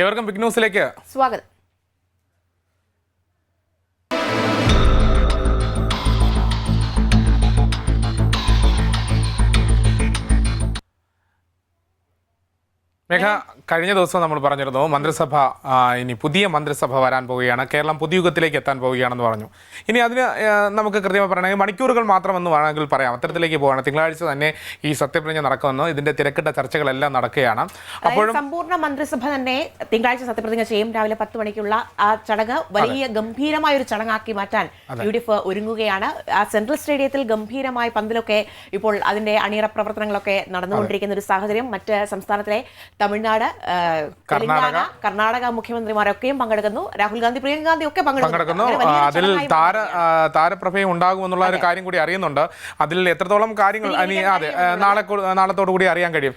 ഏവർക്കും ബിഗ് ന്യൂസിലേക്ക് സ്വാഗതം. മേഘ, കഴിഞ്ഞ ദിവസം നമ്മൾ പറഞ്ഞിരുന്നു മന്ത്രിസഭ ഇനി പുതിയ മന്ത്രിസഭ വരാൻ പോവുകയാണ്, കേരളം പുതുയുഗത്തിലേക്ക് എത്താൻ പോവുകയാണെന്ന് പറഞ്ഞു. ഇനി അതിന് നമുക്ക് കൃത്യമായി പറയണമെങ്കിൽ മണിക്കൂറുകൾ മാത്രമെന്ന് വേണമെങ്കിൽ പറയാം. അത്തരത്തിലേക്ക് പോവുകയാണ്. തിങ്കളാഴ്ച തന്നെ ഈ സത്യപ്രതിജ്ഞ നടക്കുമെന്ന് ഇതിന്റെ തിരക്കിട്ട ചർച്ചകളെല്ലാം നടക്കുകയാണ്. അപ്പോഴും സമ്പൂർണ്ണ മന്ത്രിസഭ തന്നെ തിങ്കളാഴ്ച സത്യപ്രതിജ്ഞ ചെയ്യും. രാവിലെ 10 മണിക്കുള്ള ആ ചടങ്ങ് വലിയ ഗംഭീരമായ ഒരു ചടങ്ങാക്കി മാറ്റാൻ UDF ഒരുങ്ങുകയാണ്. ആ സെൻട്രൽ സ്റ്റേഡിയത്തിൽ ഗംഭീരമായ പന്തലൊക്കെ ഇപ്പോൾ അതിന്റെ അണിയറ പ്രവർത്തനങ്ങളൊക്കെ നടന്നുകൊണ്ടിരിക്കുന്ന ഒരു സാഹചര്യം. മറ്റ് സംസ്ഥാനത്തിലെ തമിഴ്നാട്, തെലങ്കാന, കർണാടക മുഖ്യമന്ത്രിമാരൊക്കെയും പങ്കെടുക്കുന്നു. രാഹുൽ ഗാന്ധി, പ്രിയങ്ക ഗാന്ധി ഒക്കെ പങ്കെടുക്കുന്നു. അതിൽ താരപ്രഭയും ഉണ്ടാകുമെന്നുള്ള ഒരു കാര്യം കൂടി അറിയുന്നുണ്ട്. അതിൽ എത്രത്തോളം കാര്യങ്ങൾ നാളത്തോടു കൂടി അറിയാൻ കഴിയും.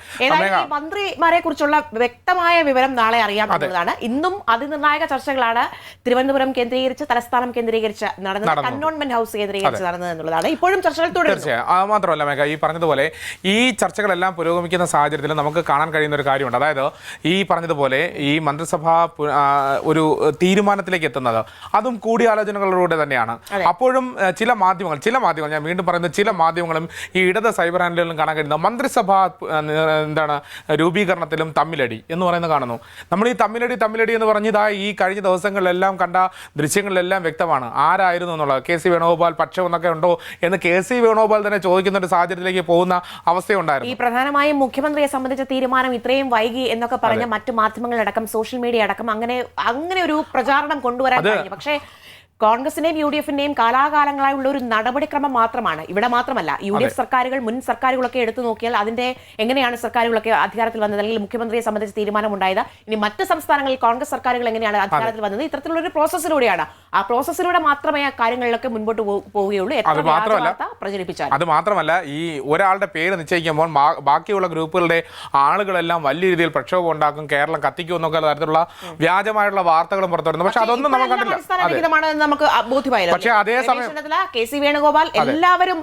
മന്ത്രിമാരെ കുറിച്ചുള്ള വ്യക്തമായ വിവരം നാളെ അറിയാമെന്നുള്ളതാണ്. ഇന്നും അതിനിർണായക ചർച്ചകളാണ് തിരുവനന്തപുരം കേന്ദ്രീകരിച്ച്, തലസ്ഥാനം കേന്ദ്രീകരിച്ച് നടന്നത്, കന്റോൺമെന്റ് ഹൗസ് കേന്ദ്രീകരിച്ച് നടന്നത് എന്നുള്ളതാണ്. ഇപ്പോഴും ചർച്ചകൾ തുടരുന്നു. മാത്രമല്ല മേഘ, ഈ പറഞ്ഞതുപോലെ ഈ ചർച്ചകളെല്ലാം പുരോഗമിക്കുന്ന സാഹചര്യത്തിൽ നമുക്ക് കാണാൻ കഴിയുന്ന ഒരു കാര്യമുണ്ട്. അതായത് ഈ പറഞ്ഞതുപോലെ ഈ മന്ത്രിസഭ ഒരു തീരുമാനത്തിലേക്ക് എത്തുന്നത് അതും കൂടിയാലോചനകളിലൂടെ തന്നെയാണ്. അപ്പോഴും ചില മാധ്യമങ്ങൾ ഞാൻ വീണ്ടും പറയുന്നത്, ചില മാധ്യമങ്ങളും ഈ ഇടത് സൈബർ ഹാൻഡിലുകളും കാണാൻ കഴിയുന്നത് മന്ത്രിസഭ രൂപീകരണത്തിലും തമ്മിലടി എന്ന് പറയുന്നത് കാണുന്നു. നമ്മൾ ഈ തമ്മിലടി എന്ന് പറഞ്ഞതാ ഈ കഴിഞ്ഞ ദിവസങ്ങളിലെല്ലാം കണ്ട ദൃശ്യങ്ങളിലെല്ലാം വ്യക്തമാണ് ആരായിരുന്നു എന്നുള്ളത്. KC വേണുഗോപാൽ പക്ഷം എന്നൊക്കെ ഉണ്ടോ എന്ന് KC വേണുഗോപാൽ തന്നെ ചോദിക്കുന്ന ഒരു സാഹചര്യത്തിലേക്ക് പോകുന്ന അവസ്ഥയുണ്ടായിരുന്നു. ഈ പ്രധാനമായും മുഖ്യമന്ത്രിയെ സംബന്ധിച്ച തീരുമാനം ഇത്രയും വൈകി എന്നൊക്കെ പറഞ്ഞ മറ്റു മാധ്യമങ്ങളടക്കം സോഷ്യൽ മീഡിയ അടക്കം അങ്ങനെ ഒരു പ്രചാരണം കൊണ്ടുവരാൻ കഴിഞ്ഞു. പക്ഷേ കോൺഗ്രസിന്റെയും UDFിന്റെയും കാലാകാലങ്ങളായുള്ള ഒരു നടപടിക്രമം മാത്രമാണ്. ഇവിടെ മാത്രമല്ല, UDF സർക്കാരുകൾ, മുൻ സർക്കാരുകളൊക്കെ എടുത്തു നോക്കിയാൽ അതിന്റെ എങ്ങനെയാണ് സർക്കാരുകളൊക്കെ അധികാരത്തിൽ വന്നത്, അല്ലെങ്കിൽ മുഖ്യമന്ത്രിയെ സംബന്ധിച്ച് തീരുമാനമുണ്ടായത്, ഇനി മറ്റ് സംസ്ഥാനങ്ങളിൽ കോൺഗ്രസ് സർക്കാരുകൾ എങ്ങനെയാണ് അധികാരത്തിൽ വന്നത്, ഇത്തരത്തിലുള്ള ഒരു പ്രോസസ്സിലൂടെയാണ്. ആ പ്രോസസ്സിലൂടെ മാത്രമേ ആ കാര്യങ്ങളിലൊക്കെ മുൻപോട്ട് പോവുകയുള്ളൂ. പ്രചരിപ്പിച്ചാൽ അത് മാത്രമല്ല, ഈ ഒരാളുടെ പേര് നിശ്ചയിക്കുമ്പോൾ ബാക്കിയുള്ള ഗ്രൂപ്പുകളുടെ ആളുകളെല്ലാം വലിയ രീതിയിൽ പ്രക്ഷോഭം ഉണ്ടാക്കും, കേരളം കത്തിക്കും എന്നൊക്കെ തരത്തിലുള്ള വ്യാജമായുള്ള വാർത്തകളും പുറത്തു വരുന്നു. പക്ഷെ അതൊന്നും നമ്മൾ കണ്ടില്ല. നമുക്ക് ബോധ്യമായില്ല. പക്ഷേ അതേസമയം KC വേണുഗോപാൽ എല്ലാവരും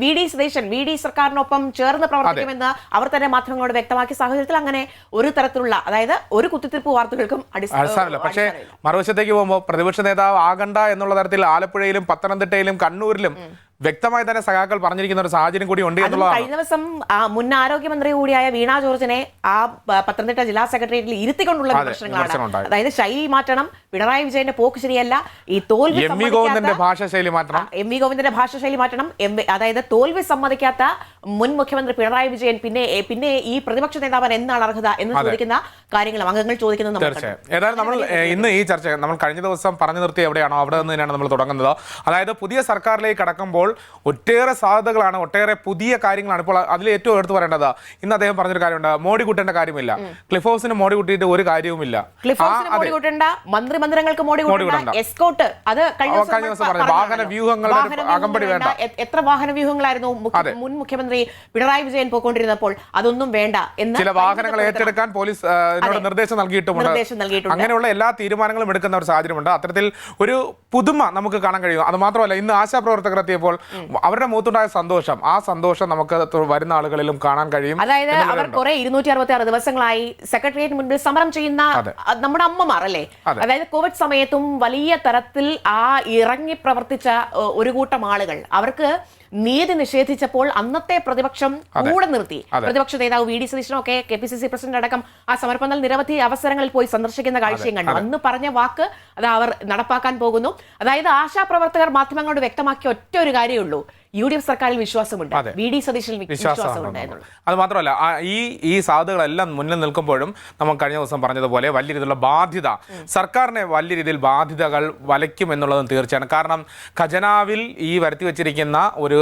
VD സതീശൻ VD സർക്കാരിനൊപ്പം ചേർന്ന് പ്രവർത്തിക്കുമെന്ന് അവർ തന്നെ മാധ്യമങ്ങളോട് വ്യക്തമാക്കിയ സാഹചര്യത്തിൽ അങ്ങനെ ഒരു തരത്തിലുള്ള, അതായത് ഒരു കുത്തിത്തിരിപ്പ് വാർത്തകൾക്കും അടിസ്ഥാനമില്ല. പക്ഷേ മറുവശത്തേക്ക് പോകുമ്പോൾ പ്രതിപക്ഷ നേതാവ് ആകണ്ട എന്നുള്ള തരത്തിൽ ആലപ്പുഴയിലും പത്തനംതിട്ടയിലും കണ്ണൂരിലും വ്യക്തമായി തന്നെ സഖാക്കൾ പറഞ്ഞിരിക്കുന്ന ഒരു സാഹചര്യം കൂടി ഉണ്ട് എന്നുള്ളതാണ്. കഴിഞ്ഞ ദിവസം മുൻ ആരോഗ്യമന്ത്രി കൂടിയായ വീണ ജോർജിനെ ആ പത്തനംതിട്ട ജില്ലാ സെക്രട്ടേറിയറ്റിൽ ഇരുത്തിക്കൊണ്ടുള്ള വിമർശനങ്ങളാണ്. അതായത് ശൈലി മാറ്റണം, പിണറായി വിജയന്റെ പോക്ക് ശരിയല്ല, ഈ തോൽവി എം വി ഗോവിന്ദന്റെ ഭാഷാശൈലി മാറ്റണം, അതായത് തോൽവി സമ്മതിക്കാത്ത മുൻ മുഖ്യമന്ത്രി പിണറായി വിജയൻ പിന്നെ ഈ പ്രതിപക്ഷ നേതാവൻ എന്താണ് അർഹത എന്ന് ചോദിക്കുന്ന കാര്യങ്ങളും അംഗങ്ങൾ ചോദിക്കുന്നത്. ഏതായാലും നമ്മൾ ഇന്ന് ഈ ചർച്ച നമ്മൾ കഴിഞ്ഞ ദിവസം പറഞ്ഞു നിർത്തി എവിടെയാണോ അവിടെ നിന്ന് തന്നെയാണ് നമ്മൾ തുടങ്ങുന്നത്. അതായത് പുതിയ സർക്കാരിലേക്ക് കടക്കുമ്പോൾ ഒട്ടേറെ സാധ്യതകളാണ്, ഒട്ടേറെ പുതിയ കാര്യങ്ങളാണ്. ഇപ്പോൾ അതിൽ ഏറ്റവും എടുത്തു പറയേണ്ടത്, ഇന്ന് അദ്ദേഹം പറഞ്ഞൊരു കാര്യമുണ്ട്, മോഡി കൂട്ടേണ്ട കാര്യമില്ല. ക്ലിഫ് ഹൗസിന് മോഡി കൂട്ടിയിട്ട് ഒരു കാര്യവുമില്ല. മന്ത്രിമന്ദിരങ്ങൾക്ക് മോഡി കൂട്ടണ്ട, എസ്കോർട്ട് അത് കഴിഞ്ഞ ദിവസം പറഞ്ഞു. വാഹന വ്യൂഹങ്ങളുടെ അകമ്പടി വേണ്ട. എത്ര വാഹന വ്യൂഹങ്ങളായിരുന്നു മുൻ മുഖ്യമന്ത്രി പിണറായി വിജയൻ പോയിക്കൊണ്ടിരുന്നപ്പോൾ, അതൊന്നും വേണ്ട എന്ന് ചില വാഹനങ്ങൾ ഏറ്റെടുക്കാൻ പോലീസ് നിർദ്ദേശം നൽകിയിട്ടുമുണ്ട്. അങ്ങനെയുള്ള എല്ലാ തീരുമാനങ്ങളും എടുക്കുന്ന ഒരു സാഹചര്യമുണ്ട്. അത്തരത്തിൽ ഒരു പുതുമ നമുക്ക് കാണാൻ കഴിയും. അത് മാത്രമല്ല, ഇന്ന് ആശാപ്രവർത്തകർ എത്തിയപ്പോൾ അവരുടെ മുഖത്തുണ്ടായ സന്തോഷം, ആ സന്തോഷം നമുക്ക് വരുന്ന ആളുകളിലും കാണാൻ കഴിയും. അതായത് അവർ കുറെ 266 ദിവസങ്ങളായി സെക്രട്ടേറിയറ്റ് മുൻപിൽ സമരം ചെയ്യുന്ന നമ്മുടെ അമ്മമാർ അല്ലേ. അതായത് കോവിഡ് സമയത്തും വലിയ തരത്തിൽ ആ ഇറങ്ങി പ്രവർത്തിച്ച ഒരു കൂട്ടം ആളുകൾ, അവർക്ക് നീതി നിഷേധിച്ചപ്പോൾ അന്നത്തെ പ്രതിപക്ഷം കൂടെ നിർത്തി. പ്രതിപക്ഷ നേതാവ് VD സതീശനൊക്കെ KPCC പ്രസിഡന്റ് അടക്കം ആ സമർപ്പണത്തിൽ നിരവധി അവസരങ്ങളിൽ പോയി സന്ദർശിക്കുന്ന കാഴ്ചയും കണ്ടു. അന്ന് പറഞ്ഞ വാക്ക് അത് അവർ നടപ്പാക്കാൻ പോകുന്നു. അതായത് ആശാപ്രവർത്തകർ മാധ്യമങ്ങളോട് വ്യക്തമാക്കിയ ഒറ്റ ഒരു കാര്യമുള്ളൂ, UDF സർക്കാരിൽ വിശ്വാസമുണ്ട്, VD സതീശനിൽ വിശ്വാസമുണ്ട്. അത് മാത്രമല്ല, ഈ സാധ്യതകളെല്ലാം മുന്നിൽ നിൽക്കുമ്പോഴും നമ്മൾ കഴിഞ്ഞ ദിവസം പറഞ്ഞതുപോലെ വലിയ രീതിയിലുള്ള ബാധ്യത, സർക്കാരിനെ വലിയ രീതിയിൽ ബാധ്യതകൾ വലയ്ക്കും എന്നുള്ളതും തീർച്ചയാണ്. കാരണം ഖജനാവിൽ ഈ വരുത്തി വെച്ചിരിക്കുന്ന ഒരു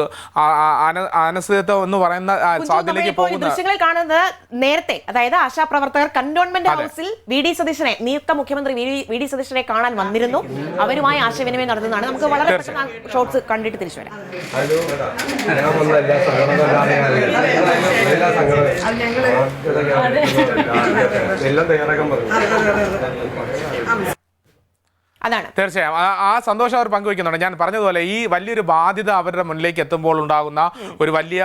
അനിശ്ചിതത്വം എന്ന് പറയുന്ന സാധ്യതയിലേക്ക് പോകുന്ന ദൃശ്യങ്ങളിൽ കാണുന്നത് നേരത്തെ, അതായത് ആശാപ്രവർത്തകർ കന്റോൺമെന്റ് ഹൗസിൽ VD സതീശനെ, നിയുക്ത മുഖ്യമന്ത്രി VD സതീശനെ കാണാൻ വന്നിരുന്നു. അവരുമായി ആശയവിനിമയം നടന്നതാണ്. നമുക്ക് വളരെ ഷോർട്സ് കണ്ടിട്ട് തിരിച്ചു വരാം. അതാണ് തീർച്ചയായും ആ സന്തോഷം അവർ പങ്കുവയ്ക്കുന്നുണ്ട്. ഞാൻ പറഞ്ഞതുപോലെ ഈ വലിയൊരു ബാധ്യത അവരുടെ മുന്നിലേക്ക് എത്തുമ്പോൾ ഉണ്ടാകുന്ന ഒരു വലിയ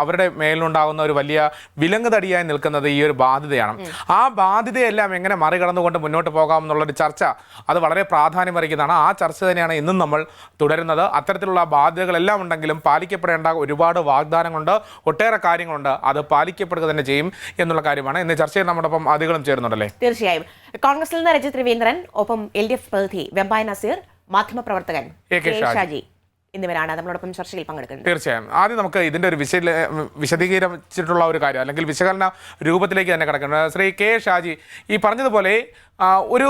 അവരുടെ മേലുണ്ടാകുന്ന ഒരു വലിയ വിലങ്ങുതടിയായി നിൽക്കുന്നത് ഈ ഒരു ബാധ്യതയാണ്. ആ ബാധ്യതയെല്ലാം എങ്ങനെ മറികടന്നുകൊണ്ട് മുന്നോട്ട് പോകാമെന്നുള്ളൊരു ചർച്ച അത് വളരെ പ്രാധാന്യമറിയിക്കുന്നതാണ്. ആ ചർച്ച തന്നെയാണ് ഇന്നും നമ്മൾ തുടരുന്നത്. അത്തരത്തിലുള്ള ബാധ്യതകളെല്ലാം ഉണ്ടെങ്കിലും പാലിക്കപ്പെടേണ്ട ഒരുപാട് വാഗ്ദാനങ്ങളുണ്ട്, ഒട്ടേറെ കാര്യങ്ങളുണ്ട്. അത് പാലിക്കപ്പെടുക തന്നെ ചെയ്യും എന്നുള്ള കാര്യമാണ്. ഇന്ന് ചർച്ചയിൽ നമ്മോടൊപ്പം അതികളും ചേരുന്നുണ്ടല്ലേ? തീർച്ചയായും. കോൺഗ്രസിൽ നിന്ന് രജിത് രവീന്ദ്രൻ, ഒപ്പം LDF പ്രതിനിധി വെമ്പായ നസീർ, മാധ്യമപ്രവർത്തകൻ കെ ഷാജി എന്നിവരാണ് നമ്മളോടൊപ്പം ചർച്ചയിൽ പങ്കെടുക്കുന്നത്. തീർച്ചയായും. ആദ്യം നമുക്ക് ഇതിന്റെ ഒരു വിശദീകരിച്ചിട്ടുള്ള ഒരു കാര്യം അല്ലെങ്കിൽ വിശകലന രൂപത്തിലേക്ക് തന്നെ കിടക്കുന്നത്. ശ്രീ കെ ഷാജി, ഈ പറഞ്ഞതുപോലെ ഒരു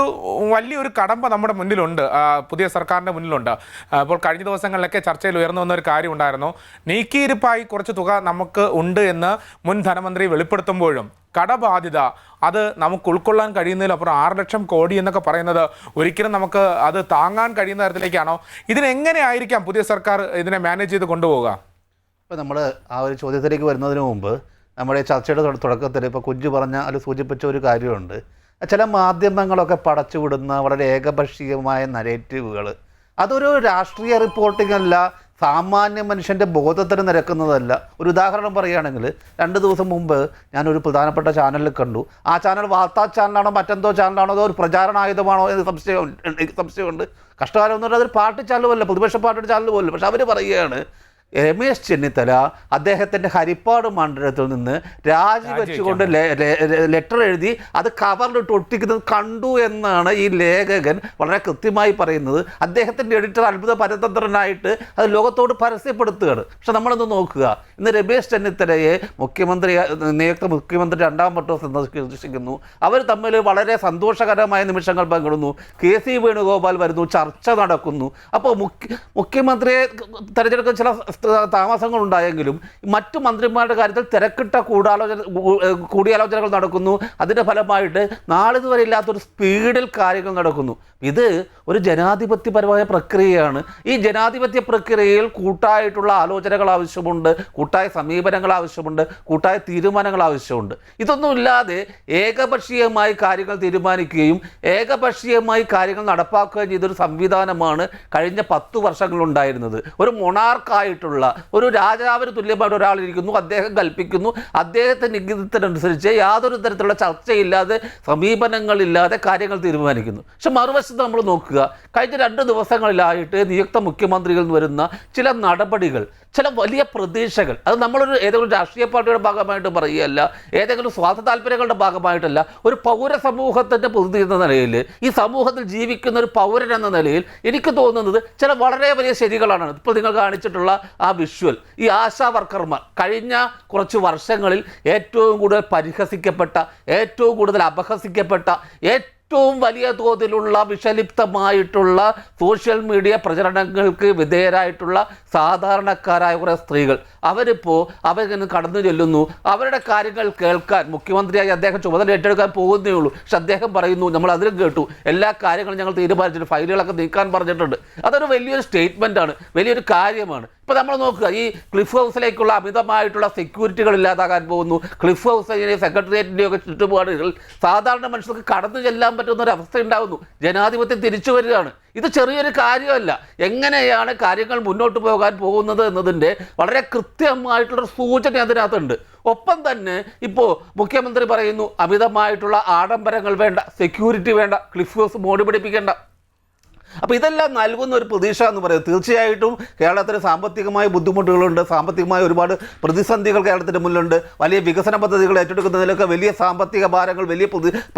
വലിയൊരു കടമ്പ നമ്മുടെ മുന്നിലുണ്ട്, പുതിയ സർക്കാരിൻ്റെ മുന്നിലുണ്ട്. അപ്പോൾ കഴിഞ്ഞ ദിവസങ്ങളിലൊക്കെ ചർച്ചയിൽ ഉയർന്നു വന്ന ഒരു കാര്യം ഉണ്ടായിരുന്നു. നീക്കിയിരിപ്പായി കുറച്ച് തുക നമുക്ക് ഉണ്ട് എന്ന് മുൻ ധനമന്ത്രി വെളിപ്പെടുത്തുമ്പോഴും കടബാധ്യത അത് നമുക്ക് ഉൾക്കൊള്ളാൻ കഴിയുന്നതിലപ്പുറം 6 ലക്ഷം കോടി എന്നൊക്കെ പറയുന്നത് ഒരിക്കലും നമുക്ക് അത് താങ്ങാൻ കഴിയുന്ന തരത്തിലേക്കാണോ? ഇതിനെങ്ങനെയായിരിക്കാം പുതിയ സർക്കാർ ഇതിനെ മാനേജ് ചെയ്ത് കൊണ്ടുപോവുക? ഇപ്പോൾ നമ്മൾ ആ ഒരു ചോദ്യത്തിലേക്ക് വരുന്നതിന് മുമ്പ് നമ്മുടെ ചർച്ചയുടെ തുടക്കത്തിൽ ഇപ്പോൾ കുഞ്ചു പറഞ്ഞ അതിൽ സൂചിപ്പിച്ച ഒരു കാര്യമുണ്ട്. ചില മാധ്യമങ്ങളൊക്കെ പടച്ചുവിടുന്ന വളരെ ഏകപക്ഷീയമായ നരേറ്റീവുകൾ, അതൊരു രാഷ്ട്രീയ റിപ്പോർട്ടിംഗ് അല്ല, സാമാന്യ മനുഷ്യൻ്റെ ബോധത്തിന് നിരക്കുന്നതല്ല. ഒരു ഉദാഹരണം പറയുകയാണെങ്കിൽ 2 ദിവസം മുമ്പ് ഞാനൊരു പ്രധാനപ്പെട്ട ചാനലിൽ കണ്ടു. ആ ചാനൽ വാർത്താ ചാനലാണോ മറ്റെന്തോ ചാനലാണോ അതോ ഒരു പ്രചാരണായുധമാണോ എന്ന് സംശയമുണ്ട്. കഷ്ടകാലം എന്ന് പറഞ്ഞാൽ അതൊരു പാർട്ടി ചാനലുമല്ല, പ്രതിപക്ഷ പാർട്ടിയുടെ ചാനൽ പോലും. പക്ഷെ അവർ പറയുകയാണ് രമേശ് ചെന്നിത്തല അദ്ദേഹത്തിൻ്റെ ഹരിപ്പാട് മണ്ഡലത്തിൽ നിന്ന് രാജിവെച്ചുകൊണ്ട് ലെറ്റർ എഴുതി അത് കവറിലിട്ട് ഒട്ടിക്കുന്നത് കണ്ടു എന്നാണ് ഈ ലേഖകൻ വളരെ കൃത്യമായി പറയുന്നത്. അദ്ദേഹത്തിൻ്റെ എഡിറ്റർ അത്ഭുത പരതന്ത്രനായിട്ട് അത് ലോകത്തോട് പരസ്യപ്പെടുത്തുകയാണ്. പക്ഷെ നമ്മളൊന്ന് നോക്കുക, ഇന്ന് രമേശ് ചെന്നിത്തലയെ നിയുക്ത മുഖ്യമന്ത്രി 2ാം വട്ടം സന്ദർശിക്കുന്നു. അവർ തമ്മിൽ വളരെ സന്തോഷകരമായ നിമിഷങ്ങൾ പങ്കിടുന്നു. KC വേണുഗോപാൽ വരുന്നു, ചർച്ച നടക്കുന്നു. അപ്പോൾ മുഖ്യമന്ത്രിയെ തെരഞ്ഞെടുക്കുന്ന ചില താമസങ്ങളുണ്ടായെങ്കിലും മറ്റു മന്ത്രിമാരുടെ കാര്യത്തിൽ തിരക്കിട്ട കൂടിയാലോചനകൾ നടക്കുന്നു. അതിൻ്റെ ഫലമായിട്ട് നാളിതുവരെ ഇല്ലാത്തൊരു സ്പീഡിൽ കാര്യങ്ങൾ നടക്കുന്നു. ഇത് ഒരു ജനാധിപത്യപരമായ പ്രക്രിയയാണ്. ഈ ജനാധിപത്യ പ്രക്രിയയിൽ കൂട്ടായിട്ടുള്ള ആലോചനകൾ ആവശ്യമുണ്ട്, കൂട്ടായ സമീപനങ്ങൾ ആവശ്യമുണ്ട്, കൂട്ടായ തീരുമാനങ്ങൾ ആവശ്യമുണ്ട്. ഇതൊന്നുമില്ലാതെ ഏകപക്ഷീയമായി കാര്യങ്ങൾ തീരുമാനിക്കുകയും ഏകപക്ഷീയമായി കാര്യങ്ങൾ നടപ്പാക്കുകയും ചെയ്തൊരു സംവിധാനമാണ് കഴിഞ്ഞ 10 വർഷങ്ങളുണ്ടായിരുന്നത്. ഒരു മൊണാർക്കായിട്ടുള്ള ഒരു രാജാവിന് തുല്യമായിട്ട് ഒരാളിരിക്കുന്നു, അദ്ദേഹം കൽപ്പിക്കുന്നു, അദ്ദേഹത്തിൻ്റെ ഇംഗിതത്തിനനുസരിച്ച് യാതൊരു തരത്തിലുള്ള ചർച്ചയില്ലാതെ സമീപനങ്ങളില്ലാതെ കാര്യങ്ങൾ തീരുമാനിക്കുന്നു. പക്ഷെ മറുവശത്ത് നമ്മൾ നോക്കുക, കഴിഞ്ഞ 2 ദിവസങ്ങളിലായിട്ട് നിയുക്ത മുഖ്യമന്ത്രികളിൽ നിന്ന് വരുന്ന ചില നടപടികൾ, ചില വലിയ പ്രതീക്ഷകൾ, അത് നമ്മളൊരു ഏതെങ്കിലും രാഷ്ട്രീയ പാർട്ടിയുടെ ഭാഗമായിട്ട് പറയുകയല്ല, ഏതെങ്കിലും സ്വാർത്ഥ താല്പര്യങ്ങളുടെ ഭാഗമായിട്ടല്ല, ഒരു പൗരസമൂഹത്തിൻ്റെ പ്രതിനിധി എന്ന നിലയിൽ, ഈ സമൂഹത്തിൽ ജീവിക്കുന്ന ഒരു പൗരൻ എന്ന നിലയിൽ എനിക്ക് തോന്നുന്നത് ചില വളരെ വലിയ ശരികളാണ്. ഇപ്പോൾ നിങ്ങൾ കാണിച്ചിട്ടുള്ള ആ വിഷ്വൽ, ഈ ആശാ വർക്കർമാർ കഴിഞ്ഞ കുറച്ച് വർഷങ്ങളിൽ ഏറ്റവും കൂടുതൽ പരിഹസിക്കപ്പെട്ട, ഏറ്റവും കൂടുതൽ അപഹസിക്കപ്പെട്ട, ഏറ്റവും വലിയ തോതിലുള്ള വിഷലിപ്തമായിട്ടുള്ള സോഷ്യൽ മീഡിയ പ്രചരണങ്ങൾക്ക് വിധേയരായിട്ടുള്ള സാധാരണക്കാരായ കുറേ സ്ത്രീകൾ, അവരിപ്പോൾ അവരിങ്ങനെ കടന്നു ചെല്ലുന്നു. അവരുടെ കാര്യങ്ങൾ കേൾക്കാൻ മുഖ്യമന്ത്രിയായി അദ്ദേഹം ചുമതല ഏറ്റെടുക്കാൻ പോകുന്നേ ഉള്ളൂ. പക്ഷെ അദ്ദേഹം പറയുന്നു, നമ്മൾ അതിലും കേട്ടു, എല്ലാ കാര്യങ്ങളും ഞങ്ങൾ തീരുമാനിച്ചിട്ട് ഫയലുകളൊക്കെ നീക്കാൻ പറഞ്ഞിട്ടുണ്ട്. അതൊരു വലിയൊരു സ്റ്റേറ്റ്മെൻറ്റാണ്, വലിയൊരു കാര്യമാണ്. ഇപ്പോൾ നമ്മൾ നോക്കുക, ഈ ക്ലിഫ് ഹൗസിലേക്കുള്ള അമിതമായിട്ടുള്ള സെക്യൂരിറ്റികൾ ഇല്ലാതാകാൻ പോകുന്നു. ക്ലിഫ് ഹൗസിൻ്റെ സെക്രട്ടേറിയറ്റിൻ്റെയൊക്കെ ചുറ്റുപാടുകൾ സാധാരണ മനുഷ്യർക്ക് കടന്നു ചെല്ലാൻ പറ്റുന്ന ഒരു അവസ്ഥ ഉണ്ടാകുന്നു. ജനാധിപത്യം തിരിച്ചു വരികയാണ്. ഇത് ചെറിയൊരു കാര്യമല്ല. എങ്ങനെയാണ് കാര്യങ്ങൾ മുന്നോട്ട് പോകാൻ പോകുന്നത് എന്നതിൻ്റെ വളരെ കൃത്യമായിട്ടുള്ളൊരു സൂചന അതിനകത്തുണ്ട്. ഒപ്പം തന്നെ ഇപ്പോൾ മുഖ്യമന്ത്രി പറയുന്നു, അമിതമായിട്ടുള്ള ആഡംബരങ്ങൾ വേണ്ട, സെക്യൂരിറ്റി വേണ്ട, ക്ലിഫ് ഹൗസ് മോടി പിടിപ്പിക്കേണ്ട. അപ്പോൾ ഇതെല്ലാം നൽകുന്ന ഒരു പ്രതീക്ഷ എന്ന് പറയുന്നത്, തീർച്ചയായിട്ടും കേരളത്തിന് സാമ്പത്തികമായ ബുദ്ധിമുട്ടുകളുണ്ട്, സാമ്പത്തികമായ ഒരുപാട് പ്രതിസന്ധികൾ കേരളത്തിൻ്റെ മുന്നിലുണ്ട്. വലിയ വികസന പദ്ധതികൾ ഏറ്റെടുക്കുന്നതിലൊക്കെ വലിയ സാമ്പത്തിക ഭാരങ്ങൾ, വലിയ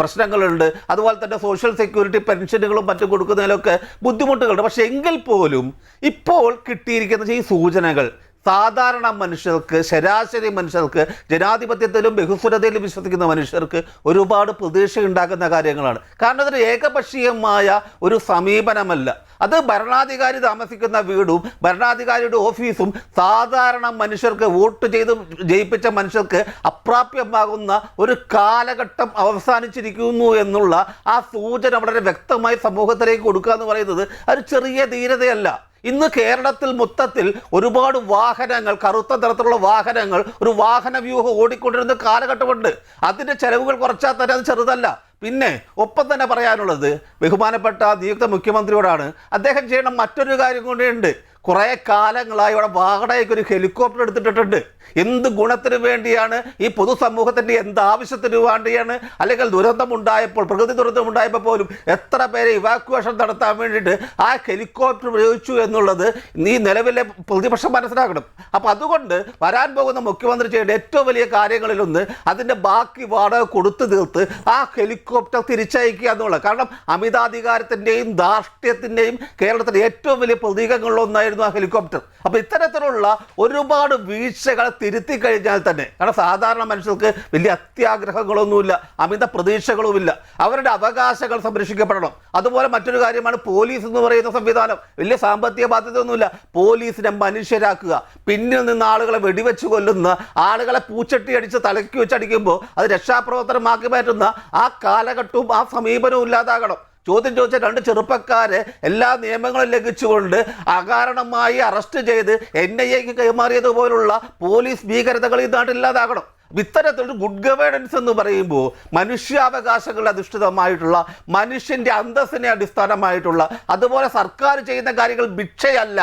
പ്രശ്നങ്ങളുണ്ട്. അതുപോലെ തന്നെ സോഷ്യൽ സെക്യൂരിറ്റി പെൻഷനുകളും മറ്റും കൊടുക്കുന്നതിലൊക്കെ ബുദ്ധിമുട്ടുകളുണ്ട്. പക്ഷേ എങ്കിൽ പോലും ഇപ്പോൾ കിട്ടിയിരിക്കുന്ന ഈ സൂചനകൾ സാധാരണ മനുഷ്യർക്ക്, ശരാശരി മനുഷ്യർക്ക്, ജനാധിപത്യത്തിലും ബഹുസ്വരതയിലും വിശ്വസിക്കുന്ന മനുഷ്യർക്ക് ഒരുപാട് പ്രതീക്ഷ ഉണ്ടാക്കുന്ന കാര്യങ്ങളാണ്. കാരണം അതൊരു ഏകപക്ഷീയമായ ഒരു സമീപനമല്ല. അത് ഭരണാധികാരി താമസിക്കുന്ന വീടും ഭരണാധികാരിയുടെ ഓഫീസും സാധാരണ മനുഷ്യർക്ക്, വോട്ട് ചെയ്ത് ജയിപ്പിച്ച മനുഷ്യർക്ക് അപ്രാപ്യമാകുന്ന ഒരു കാലഘട്ടം അവസാനിച്ചിരിക്കുന്നു എന്നുള്ള ആ സൂചന വളരെ വ്യക്തമായി സമൂഹത്തിലേക്ക് കൊടുക്കുക എന്ന് പറയുന്നത് ഒരു ചെറിയ ധീരതയല്ല. ഇന്ന് കേരളത്തിൽ മൊത്തത്തിൽ ഒരുപാട് വാഹനങ്ങൾ, കറുത്ത നിറത്തിലുള്ള വാഹനങ്ങൾ, ഒരു വാഹന വ്യൂഹം ഓടിക്കൊണ്ടിരുന്ന കാലഘട്ടമുണ്ട്. അതിൻ്റെ ചെലവുകൾ കുറച്ചാൽ തന്നെ അത് ചെറുതല്ല. പിന്നെ ഒപ്പം തന്നെ പറയാനുള്ളത് ബഹുമാനപ്പെട്ട നിയുക്ത മുഖ്യമന്ത്രിയോടാണ്. അദ്ദേഹം ചെയ്യണം മറ്റൊരു കാര്യം കൂടിയുണ്ട്. കുറേ കാലങ്ങളായി ഇവിടെ വാടകയ്ക്ക് ഒരു ഹെലികോപ്റ്റർ എടുത്തിട്ടുണ്ട്. എന്ത് ഗുണത്തിന് വേണ്ടിയാണ്? ഈ പൊതുസമൂഹത്തിൻ്റെ എന്ത് ആവശ്യത്തിന് വേണ്ടിയാണ്? അല്ലെങ്കിൽ ദുരന്തമുണ്ടായപ്പോൾ, പ്രകൃതി ദുരന്തമുണ്ടായപ്പോൾ പോലും എത്ര പേരെ ഇവാക്യുവേഷൻ നടത്താൻ വേണ്ടിയിട്ട് ആ ഹെലികോപ്റ്റർ ഉപയോഗിച്ചു എന്നുള്ളത് ഈ നിലവിലെ പ്രതിപക്ഷം മനസ്സിലാക്കണം. അപ്പോൾ അതുകൊണ്ട് വരാൻ പോകുന്ന മുഖ്യമന്ത്രി ചെയ്യേണ്ട ഏറ്റവും വലിയ കാര്യങ്ങളിലൊന്ന് അതിൻ്റെ ബാക്കി വാടക കൊടുത്തു തീർത്ത് ആ ഹെലികോപ്റ്റർ തിരിച്ചയക്കുക എന്നുള്ളത്. കാരണം അമിതാധികാരത്തിൻ്റെയും ധാർഷ്ട്യത്തിൻ്റെയും കേരളത്തിലെ ഏറ്റവും വലിയ പ്രതീകങ്ങളിലൊന്നായിരുന്നു ആ ഹെലികോപ്റ്റർ. അപ്പോൾ ഇത്തരത്തിലുള്ള ഒരുപാട് വീഴ്ചകൾ തിരുത്തി കഴിഞ്ഞാൽ തന്നെ, കാരണം സാധാരണ മനുഷ്യർക്ക് വലിയ അത്യാഗ്രഹങ്ങളൊന്നുമില്ല, അമിത പ്രതീക്ഷകളുമില്ല, അവരുടെ അവകാശങ്ങൾ സംരക്ഷിക്കപ്പെടണം. അതുപോലെ മറ്റൊരു കാര്യമാണ് പോലീസ് എന്ന് പറയുന്ന സംവിധാനം. വലിയ സാമ്പത്തിക ബാധ്യതയൊന്നുമില്ല. പോലീസിനെ മനുഷ്യരാക്കുക. പിന്നിൽ നിന്ന് ആളുകളെ വെടിവെച്ച് കൊല്ലുന്ന, ആളുകളെ പൂച്ചട്ടി അടിച്ച് തലയ്ക്ക് വെച്ചടിക്കുമ്പോൾ അത് രക്ഷാപ്രവർത്തനമാക്കി മാറ്റുന്ന ആ കാലഘട്ടവും ആ സമീപനവും ഇല്ലാതാകണം. ചോദ്യം ചോദിച്ച 2 ചെറുപ്പക്കാരെ എല്ലാ നിയമങ്ങളും ലംഘിച്ചുകൊണ്ട് അകാരണമായി അറസ്റ്റ് ചെയ്ത് NIAക്ക് കൈമാറിയതുപോലുള്ള പോലീസ് ഭീകരതകൾ ഈ നാട്ടിലില്ലാതാകണം. ഇത്തരത്തിലൊരു ഗുഡ് ഗവേണൻസ് എന്ന് പറയുമ്പോൾ മനുഷ്യാവകാശങ്ങളിൽ അധിഷ്ഠിതമായിട്ടുള്ള, മനുഷ്യൻ്റെ അന്തസ്സിനെ അടിസ്ഥാനമായിട്ടുള്ള, അതുപോലെ സർക്കാർ ചെയ്യുന്ന കാര്യങ്ങൾ ഭിക്ഷയല്ല,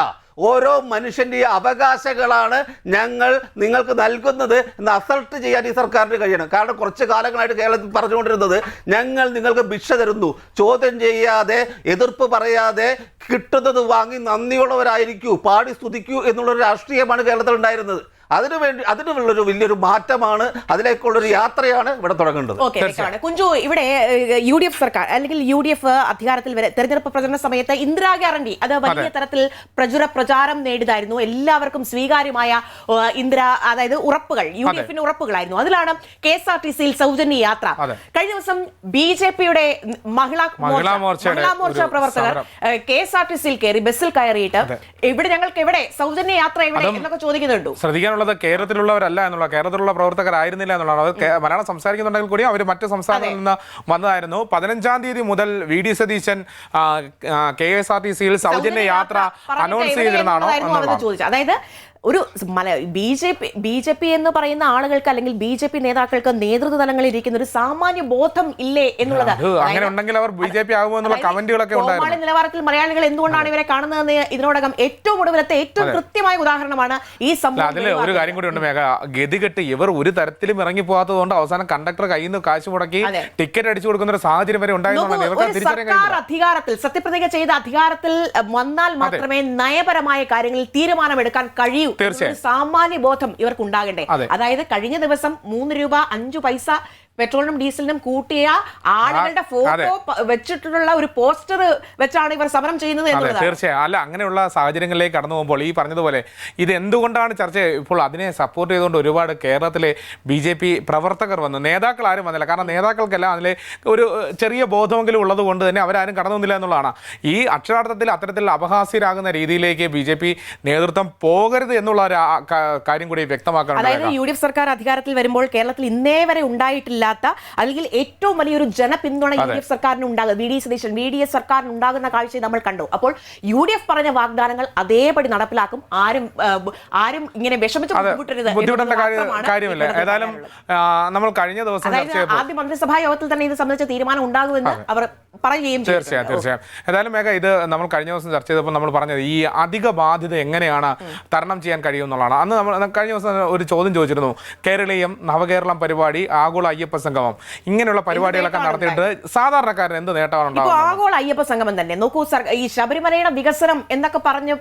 ഓരോ മനുഷ്യൻ്റെ അവകാശങ്ങളാണ് ഞങ്ങൾ നിങ്ങൾക്ക് നൽകുന്നത് എന്ന് അസൾട്ട് ചെയ്യാൻ ഈ സർക്കാരിന് കഴിയണം. കാരണം കുറച്ച് കാലങ്ങളായിട്ട് കേരളത്തിൽ പറഞ്ഞുകൊണ്ടിരുന്നത് ഞങ്ങൾ നിങ്ങൾക്ക് ഭിക്ഷ തരുന്നു, ചോദ്യം ചെയ്യാതെ, എതിർപ്പ് പറയാതെ, കിട്ടുന്നത് വാങ്ങി നന്ദിയുള്ളവരായിരിക്കൂ, പാടി സ്തുതിക്കൂ എന്നുള്ളൊരു രാഷ്ട്രീയമാണ് കേരളത്തിൽ ഉണ്ടായിരുന്നത്. അതിനുള്ളൊരു വലിയൊരു മാറ്റമാണ്, അതിലേക്കുള്ളൊരു യാത്രയാണ് ഇവിടെ തുടങ്ങേണ്ടത്. കുഞ്ചു, ഇവിടെ UDF സർക്കാർ അല്ലെങ്കിൽ UDF അധികാരത്തിൽ വരെ തെരഞ്ഞെടുപ്പ് പ്രചരണ സമയത്ത് ഇന്ദിരാ ഗ്യാരണ്ടി അത് വലിയ തരത്തിൽ പ്രചാരം നേടിയതായിരുന്നു. എല്ലാവർക്കും സ്വീകാര്യമായ അതായത് ഉറപ്പുകൾ, UDFന്റെ ഉറപ്പുകളായിരുന്നു. അതിലാണ് KSRTCയിൽ സൗജന്യ യാത്ര. കഴിഞ്ഞ ദിവസം BJPയുടെ മഹിളാ മോർച്ച പ്രവർത്തകർ KSRTCയിൽ കയറി, ബസ്സിൽ കയറിയിട്ട് ഇവിടെ ഞങ്ങൾക്ക് എവിടെ സൗജന്യ യാത്ര എവിടെ എന്നൊക്കെ ചോദിക്കുന്നുണ്ട്. ശ്രദ്ധിക്കാനുള്ളത് കേരളത്തിലുള്ളവരല്ല എന്നുള്ള, കേരളത്തിലുള്ള പ്രവർത്തകരായിരുന്നില്ല എന്നുള്ളതാണ്. അത് മലയാളം സംസാരിക്കുന്നുണ്ടെങ്കിൽ കൂടി അവർ മറ്റ് സംസ്ഥാനങ്ങളിൽ നിന്ന് വന്നതായിരുന്നു. 15-ാം തീയതി മുതൽ VD സതീശൻ KSRTCയിൽ സൗജന്യ യാത്ര അനൗൺസ് ചെയ്തിരുന്നാണോ എന്നുള്ളതാണ്. അതായത് ഒരു BJP എന്ന് പറയുന്ന ആളുകൾക്ക് അല്ലെങ്കിൽ BJP നേതാക്കൾക്ക് നേതൃത്വ തലങ്ങളിൽ ഇരിക്കുന്ന ഒരു സാമാന്യ ബോധം ഇല്ലേ എന്നുള്ളത്. അങ്ങനെ ഉണ്ടെങ്കിൽ അവർ BJP ആകുമോ എന്നുള്ള കമന്റുകളൊക്കെ ഉണ്ടായിരുന്നു. നിലവാരത്തിൽ മലയാളികൾ എന്തുകൊണ്ടാണ് ഇവരെ കാണുന്നതെന്ന് ഇതിനോടകം ഏറ്റവും ഒടുവിലത്തെ ഏറ്റവും കൃത്യമായ ഉദാഹരണമാണ് ഈ സംഭവം. അതിൽ ഒരു കാര്യം കൂടി ഉണ്ട് മേഘ, ഗതികെട്ട് ഇവർ ഒരു തരത്തിലും ഇറങ്ങി പോകാത്തത് കൊണ്ട് അവസാനം കണ്ടക്ടർ കയ്യിൽ നിന്ന് കാശ് മുടക്കി ടിക്കറ്റ് അടിച്ചു കൊടുക്കുന്ന ഒരു സാഹചര്യം വരെ ഉണ്ടായിരുന്നു. അധികാരത്തിൽ സത്യപ്രതിജ്ഞ ചെയ്ത അധികാരത്തിൽ വന്നാൽ മാത്രമേ നയപരമായ കാര്യങ്ങളിൽ തീരുമാനമെടുക്കാൻ കഴിയൂ. സാമാന്യ ബോധം ഇവർക്ക് ഉണ്ടാകണ്ടേ. അതായത് കഴിഞ്ഞ ദിവസം 3 രൂപ 5 പൈസ പെട്രോളിനും ഡീസലിനും കൂട്ടിയ ആളുകളുടെ ഫോട്ടോ വെച്ചിട്ടുള്ള ഒരു പോസ്റ്റർ വെച്ചാണ് ഇവർ സമരം ചെയ്യുന്നത് എന്നുള്ളത്. തീർച്ചയായും. അല്ല, അങ്ങനെയുള്ള സാഹചര്യങ്ങളിലേക്ക് കടന്നു പോകുമ്പോൾ ഈ പറഞ്ഞതുപോലെ ഇത് എന്തുകൊണ്ടാണ് ചർച്ച ഇപ്പോൾ അതിനെ സപ്പോർട്ട് ചെയ്തുകൊണ്ട് ഒരുപാട് കേരളത്തിലെ BJP പ്രവർത്തകർ വന്നു. നേതാക്കൾ ആരും വന്നില്ല. കാരണം നേതാക്കൾക്കെല്ലാം അതിലെ ഒരു ചെറിയ ബോധമെങ്കിലും ഉള്ളത് കൊണ്ട് തന്നെ അവരാരും കടന്നു വന്നില്ല എന്നുള്ളതാണ്. ഈ അക്ഷരാർത്ഥത്തിൽ അത്തരത്തിൽ അപഹാസ്യരാകുന്ന രീതിയിലേക്ക് BJP നേതൃത്വം പോകരുത് എന്നുള്ള ഒരു കാര്യം കൂടി വ്യക്തമാക്കണം. അതായത് UDF സർക്കാർ അധികാരത്തിൽ വരുമ്പോൾ കേരളത്തിൽ ഇന്നേ വരെ ഉണ്ടായിട്ടില്ല അല്ലെങ്കിൽ ഏറ്റവും വലിയൊരു ജനപിന്തുണ UDF സർക്കാരിന് ഉണ്ടാകും. VD സതീശൻ VDS സർക്കാരിന് ഉണ്ടാകുന്ന കാഴ്ച നമ്മൾ കണ്ടു. അപ്പോൾ UDF പറഞ്ഞ വാഗ്ദാനങ്ങൾ അതേപടി നടപ്പിലാക്കും. ആരും ഇങ്ങനെ വിഷമിച്ച് ബുദ്ധിമുട്ടേണ്ട കാര്യമില്ല. ഏതായാലും നമ്മൾ കഴിഞ്ഞ ദിവസം ആദ്യ മന്ത്രിസഭാ യോഗത്തിൽ തന്നെ ഇത് സംബന്ധിച്ച തീരുമാനം ഉണ്ടാകുമെന്ന് അവർ പറയുകയും തീർച്ചയായും. ഏതായാലും മേഘ, ഇത് നമ്മൾ കഴിഞ്ഞ ദിവസം ചർച്ച ചെയ്തപ്പോൾ നമ്മൾ പറഞ്ഞത് ഈ അധിക ബാധ്യത എങ്ങനെയാണ് തരണം ചെയ്യാൻ കഴിയുമെന്നുള്ളതാണ്. അന്ന് നമ്മൾ കഴിഞ്ഞ ദിവസം ഒരു ചോദ്യം ചോദിച്ചിരുന്നു. കേരളീയം നവകേരളം പരിപാടി, ആഗോള അയ്യപ്പ സംഗമം, ഇങ്ങനെയുള്ള പരിപാടികളൊക്കെ നടത്തിയിട്ട് സാധാരണക്കാരന് എന്ത് നേട്ടമാണ് ഉണ്ടാവുന്നത്? ആഗോള അയ്യപ്പ സംഗമം തന്നെ നോക്കൂ. ഈ ശബരിമലയുടെ വികസനം എന്നൊക്കെ പറഞ്ഞ്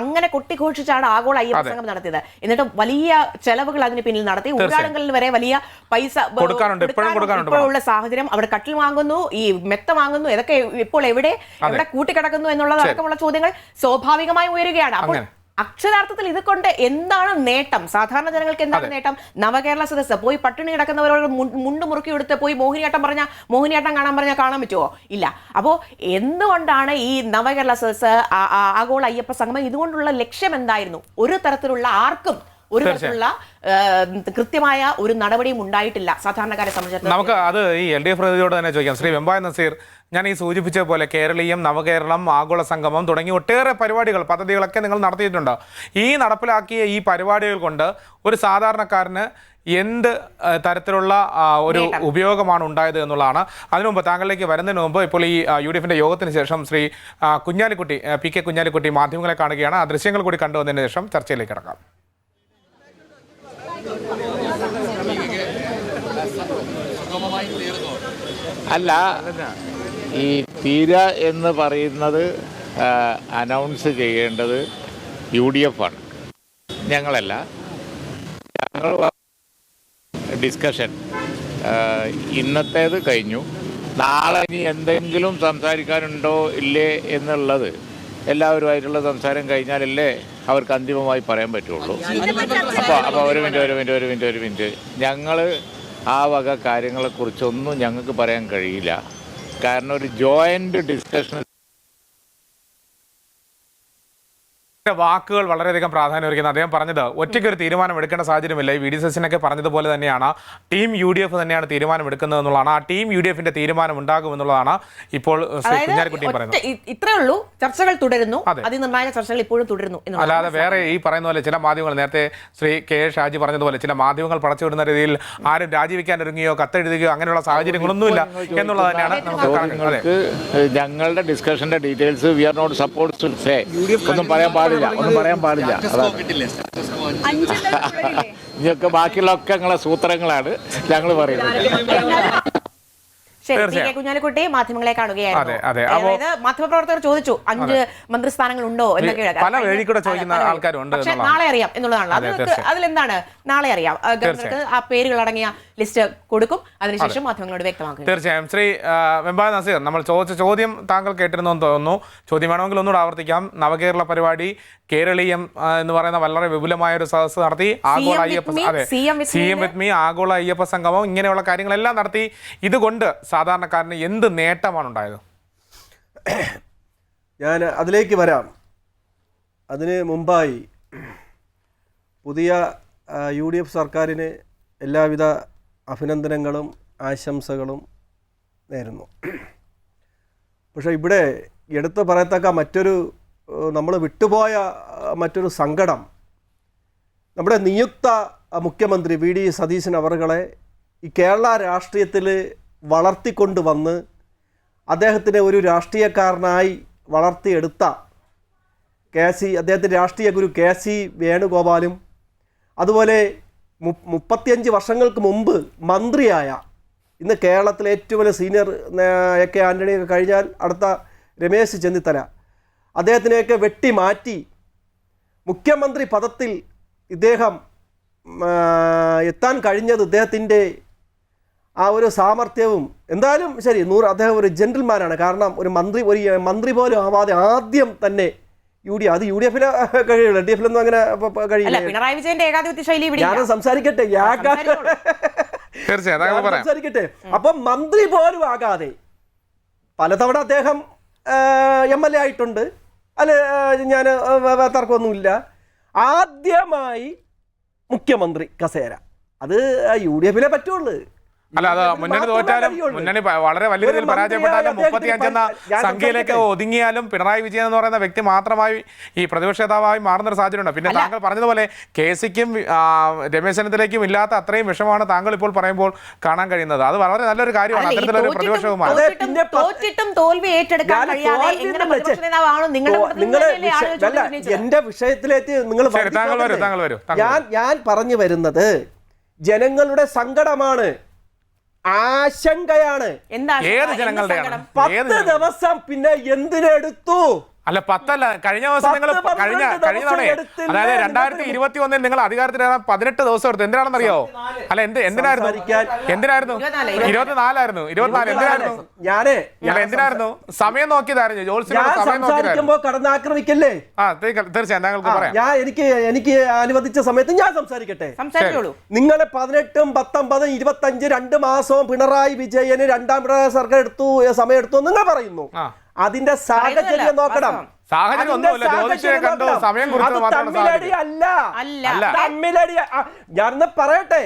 അങ്ങനെ കൊട്ടിഘോഷിച്ചാണ് ആഗോള അയ്യപ്പ സംഗമം നടത്തിയത്. എന്നിട്ട് വലിയ ചെലവുകൾ അതിന് പിന്നിൽ നടത്തി. ഊരാളുകളിൽ വരെ വലിയ പൈസ ഇപ്പോഴുള്ള സാഹചര്യം. അവിടെ കട്ടിൽ വാങ്ങുന്നു, ഈ മെത്ത വാങ്ങുന്നു, ഇതൊക്കെ ഇപ്പോൾ എവിടെ കൂട്ടിക്കിടക്കുന്നു എന്നുള്ളതടക്കമുള്ള ചോദ്യങ്ങൾ സ്വാഭാവികമായി ഉയരുകയാണ്. അപ്പോൾ അക്ഷരാർത്ഥത്തിൽ ഇത് കൊണ്ട് എന്താണ് നേട്ടം? സാധാരണ ജനങ്ങൾക്ക് എന്താണ് നേട്ടം? നവകേരള സദസ്സ് പോയി പട്ടിണി കിടക്കുന്നവരോട് മുണ്ട് മുറുക്കി എടുത്ത് പോയി മോഹിനിയാട്ടം കാണാൻ പറഞ്ഞാൽ കാണാൻ പറ്റുമോ? ഇല്ല. അപ്പോൾ എന്തുകൊണ്ടാണ് ഈ നവകേരള സദസ്സ്, ആഗോള അയ്യപ്പ സംഗമം, ഇതുകൊണ്ടുള്ള ലക്ഷ്യം എന്തായിരുന്നു? ഒരു തരത്തിലുള്ള ആർക്കും ഒരു തരത്തിലുള്ള കൃത്യമായ ഒരു നടപടിയും ഉണ്ടായിട്ടില്ല സാധാരണക്കാരെ സംബന്ധിച്ചിടത്തോളം. നമുക്ക് അത് ഈ LDF പ്രതിനിധിയോട് തന്നെ ചോദിക്കാം. ശ്രീ വെമ്പായ നസീർ, ഞാൻ ഈ സൂചിപ്പിച്ച പോലെ കേരളീയം, നവകേരളം, ആഗോള സംഗമം തുടങ്ങി ഒട്ടേറെ പരിപാടികൾ, പദ്ധതികളൊക്കെ നിങ്ങൾ നടത്തിയിട്ടുണ്ട്. ഈ നടപ്പിലാക്കിയ ഈ പരിപാടികൾ കൊണ്ട് ഒരു സാധാരണക്കാരന് എന്ത് തരത്തിലുള്ള ഒരു ഉപയോഗമാണ് ഉണ്ടായത് എന്നുള്ളതാണ്. അതിനു മുമ്പ് താങ്കളിലേക്ക് വരുന്നതിന് മുമ്പ് ഇപ്പോൾ ഈ UDFന്റെ യോഗത്തിന് ശേഷം ശ്രീ കുഞ്ഞാലിക്കുട്ടി, PK കുഞ്ഞാലിക്കുട്ടി മാധ്യമങ്ങളെ കാണുകയാണ്. ആ ദൃശ്യങ്ങൾ കൂടി കണ്ടുവന്നതിന് ശേഷം ചർച്ചയിലേക്ക് കിടക്കാം. അല്ല, ഈ തീര എന്ന് പറയുന്നത് അനൗൺസ് ചെയ്യേണ്ടത് UDF ആണ്, ഞങ്ങളല്ല. ഞങ്ങൾ ഡിസ്കഷൻ ഇന്നത്തേത് കഴിഞ്ഞു. നാളെ ഇനി എന്തെങ്കിലും സംസാരിക്കാനുണ്ടോ ഇല്ലേ എന്നുള്ളത് എല്ലാവരുമായിട്ടുള്ള സംസാരം കഴിഞ്ഞാലല്ലേ അവർക്ക് അന്തിമമായി പറയാൻ പറ്റുള്ളൂ. അപ്പോൾ ഒരു മിനിറ്റ് ഞങ്ങൾ ആ വക കാര്യങ്ങളെക്കുറിച്ചൊന്നും ഞങ്ങൾക്ക് പറയാൻ കഴിയില്ല. കാരണം ഒരു ജോയിൻ്റ് ഡിസ്കഷൻ വാക്കുകൾ വളരെയധികം പ്രാധാന്യം ഒരുക്കുന്നത്. അദ്ദേഹം പറഞ്ഞത് ഒറ്റയ്ക്കൊരു തീരുമാനം എടുക്കേണ്ട സാഹചര്യമില്ല. ഈ VD സച്ചിനൊക്കെ പറഞ്ഞതുപോലെ തന്നെയാണ് ടീം UDF തന്നെയാണ് തീരുമാനം എടുക്കുന്നത് എന്നുള്ളതാണ്. ആ ടീം UDFന്റെ തീരുമാനം ഉണ്ടാകുമെന്നുള്ളതാണ് ഇപ്പോൾ ശ്രീ കുഞ്ഞാലിക്കുട്ടി പറയുന്നത്. ഇത്രേ ഉള്ളൂ, ചർച്ചകൾ തുടരുന്നു, അതിനിർണായക ചർച്ചകൾ ഇപ്പോഴും തുടരുന്നു. അല്ലാതെ വേറെ ഈ പറയുന്ന പോലെ ചില മാധ്യമങ്ങൾ, നേരത്തെ ശ്രീ KA ഷാജി പറഞ്ഞതുപോലെ ചില മാധ്യമങ്ങൾ പടച്ചുവിടുന്ന രീതിയിൽ ആരും രാജിവെക്കാൻ ഒരുങ്ങുകയോ കത്തെഴുതുകയോ അങ്ങനെയുള്ള സാഹചര്യങ്ങളൊന്നുമില്ല എന്നുള്ളത് തന്നെയാണ് നമുക്ക് ഞങ്ങളുടെ ഡിസ്കഷന്റെ details we are not supposed to say. ഒന്നും പറയാൻ പാടില്ല. ഇതൊക്കെ ബാക്കിയുള്ളതൊക്കെ ഞങ്ങളെ സൂത്രങ്ങളാണ് ഞങ്ങൾ പറയുന്നത്. കുഞ്ഞാലിക്കുട്ടി മാധ്യമങ്ങളെ കാണുകയായിരുന്നു. അതായത് മാധ്യമപ്രവർത്തകർ ചോദിച്ചു 5 മന്ത്രിസ്ഥാനങ്ങൾ ഉണ്ടോ എന്നൊക്കെ. പല വഴി കൂടെ ചോദിക്കുന്ന ആൾക്കാരുണ്ട്. പക്ഷേ നാളെ അറിയാം എന്നുള്ളതാണ്. അതിലെന്താണ്, നാളെ അറിയാം. ഗവർണർക്ക് ആ പേരുകൾ അടങ്ങിയ ലിസ്റ്റ് കൊടുക്കും, അതിനുശേഷം മാധ്യമങ്ങളോട് വ്യക്തമാക്കും. തീർച്ചയായും. ശ്രീ വെമ്പായ നസീർ, നമ്മൾ ചോദിച്ച ചോദ്യം താങ്കൾ കേട്ടിരുന്നു എന്ന് തോന്നുന്നു. ചോദ്യം വേണമെങ്കിൽ ഒന്നുകൂടെ ആവർത്തിക്കാം. നവകേരള പരിപാടി, കേരളീയം എന്ന് പറയുന്ന വളരെ വിപുലമായ ഒരു സദസ്സ് നടത്തി, ആഗോള CM with me, ആഗോള അയ്യപ്പ സംഗമം, ഇങ്ങനെയുള്ള കാര്യങ്ങളെല്ലാം നടത്തി. ഇതുകൊണ്ട് സാധാരണക്കാരന് എന്ത് നേട്ടമാണ് ഉണ്ടായത്? ഞാൻ അതിലേക്ക് വരാം. അതിന് മുമ്പായി പുതിയ UDF സർക്കാരിന് എല്ലാവിധ അഭിനന്ദനങ്ങളും ആശംസകളും നേരുന്നു. പക്ഷേ ഇവിടെ എടുത്തു പറയത്തക്ക മറ്റൊരു നമ്മൾ വിട്ടുപോയ മറ്റൊരു സങ്കടം, നമ്മുടെ നിയുക്ത മുഖ്യമന്ത്രി VD സതീശൻ അവറുകളെ ഈ കേരള രാഷ്ട്രീയത്തിൽ വളർത്തിക്കൊണ്ടുവന്ന് അദ്ദേഹത്തിനെ ഒരു രാഷ്ട്രീയക്കാരനായി വളർത്തിയെടുത്ത അദ്ദേഹത്തിൻ്റെ രാഷ്ട്രീയ ഗുരു KC വേണുഗോപാലും, അതുപോലെ 35 വർഷങ്ങൾക്ക് മുമ്പ് മന്ത്രിയായ, ഇന്ന് കേരളത്തിലെ ഏറ്റവും വലിയ സീനിയർ AK ആൻ്റണിയൊക്കെ കഴിഞ്ഞാൽ അടുത്ത രമേശ് ചെന്നിത്തല, അദ്ദേഹത്തിനെയൊക്കെ വെട്ടിമാറ്റി മുഖ്യമന്ത്രി പദത്തിൽ ഇദ്ദേഹം എത്താൻ കഴിഞ്ഞത് ഇദ്ദേഹത്തിൻ്റെ ആ ഒരു സാമർഥ്യവും, എന്തായാലും ശരി, അദ്ദേഹം ഒരു ജെന്റിൽമാനാണ്. കാരണം ഒരു മന്ത്രി പോലും ആവാതെ ആദ്യം തന്നെ UDFിലെ കഴിയുള്ളൂ, LDFിലൊന്നും അങ്ങനെ കഴിയില്ല. പിണറായി വിജയന്റെ ഏകാധിപത്യ ശൈലി ഞാനും സംസാരിക്കട്ടെ. അപ്പം മന്ത്രി പോലും ആകാതെ പലതവണ അദ്ദേഹം MLA ആയിട്ടുണ്ട്, അല്ലെ? ഞാൻ തർക്കമൊന്നുമില്ല. ആദ്യമായി മുഖ്യമന്ത്രി കസേര അത് UDFിലെ പറ്റുള്ളൂ. അല്ല, അത് മുന്നണി തോറ്റാലും, മുന്നണി വളരെ വലിയ രീതിയിൽ പരാജയപ്പെട്ടാലും, 35 എന്ന സംഖ്യയിലേക്ക് ഒതുങ്ങിയാലും പിണറായി വിജയൻ എന്ന് പറയുന്ന വ്യക്തി മാത്രമായി ഈ പ്രതിപക്ഷ നേതാവായി മാറുന്നൊരു സാഹചര്യമുണ്ട്. പിന്നെ താങ്കൾ പറഞ്ഞതുപോലെ KCക്കും രമേശ് ചെന്നിത്തലയ്ക്കും ഇല്ലാത്ത അത്രയും വിഷമമാണ് താങ്കൾ ഇപ്പോൾ പറയുമ്പോൾ കാണാൻ കഴിയുന്നത്. അത് വളരെ നല്ലൊരു കാര്യമാണ്. അത്തരത്തിലൊരു പ്രതിപക്ഷവുമാണ്. എന്റെ വിഷയത്തിലേക്ക് നിങ്ങൾ താങ്കൾ വരൂ. ഞാൻ പറഞ്ഞു വരുന്നത് ജനങ്ങളുടെ സങ്കടമാണ്, ആശങ്കയാണ്. ഏത് ജനങ്ങളുടെയാണ്? 10 ദിവസം പിന്നെ എന്തിനെടുത്തു? അല്ല, 10 അല്ല, കഴിഞ്ഞ ദിവസം നിങ്ങൾ കഴിഞ്ഞ തവണ, അതായത് 2021 നിങ്ങൾ അധികാരത്തിലേറാൻ 18 ദിവസം എടുത്തു. എന്തിനാണെന്നറിയോ? അല്ല, എന്തിനായിരുന്നു? 24 എന്തിനായിരുന്നു? സമയം നോക്കിയതായിരുന്നു. ജോത്സ്യനോട് സമയം നോക്കിയതായിരുന്നു. കടന്നാക്രമിക്കല്ലേ? തീർച്ചയായും താങ്കൾക്ക് പറയാം. എനിക്ക് അനുവദിച്ച സമയത്ത് ഞാൻ സംസാരിക്കട്ടെ. നിങ്ങളെ 18, 19, 25 2 മാസവും പിണറായി വിജയന് 2ാം പിണറായി സർക്കാർ സമയം എടുത്തു നിങ്ങൾ പറയുന്നു. അതിന്റെ സാഹചര്യം നോക്കണം. സാഹചര്യം ഒന്നുമില്ല, ജ്യോതിഷിയെ കണ്ടു സമയം കുറിച്ച് മാത്രമാണ് തമ്മിലടി സാഹചര്യം. അല്ല തമ്മിലടി. ഞാനൊന്ന് പറയട്ടെ,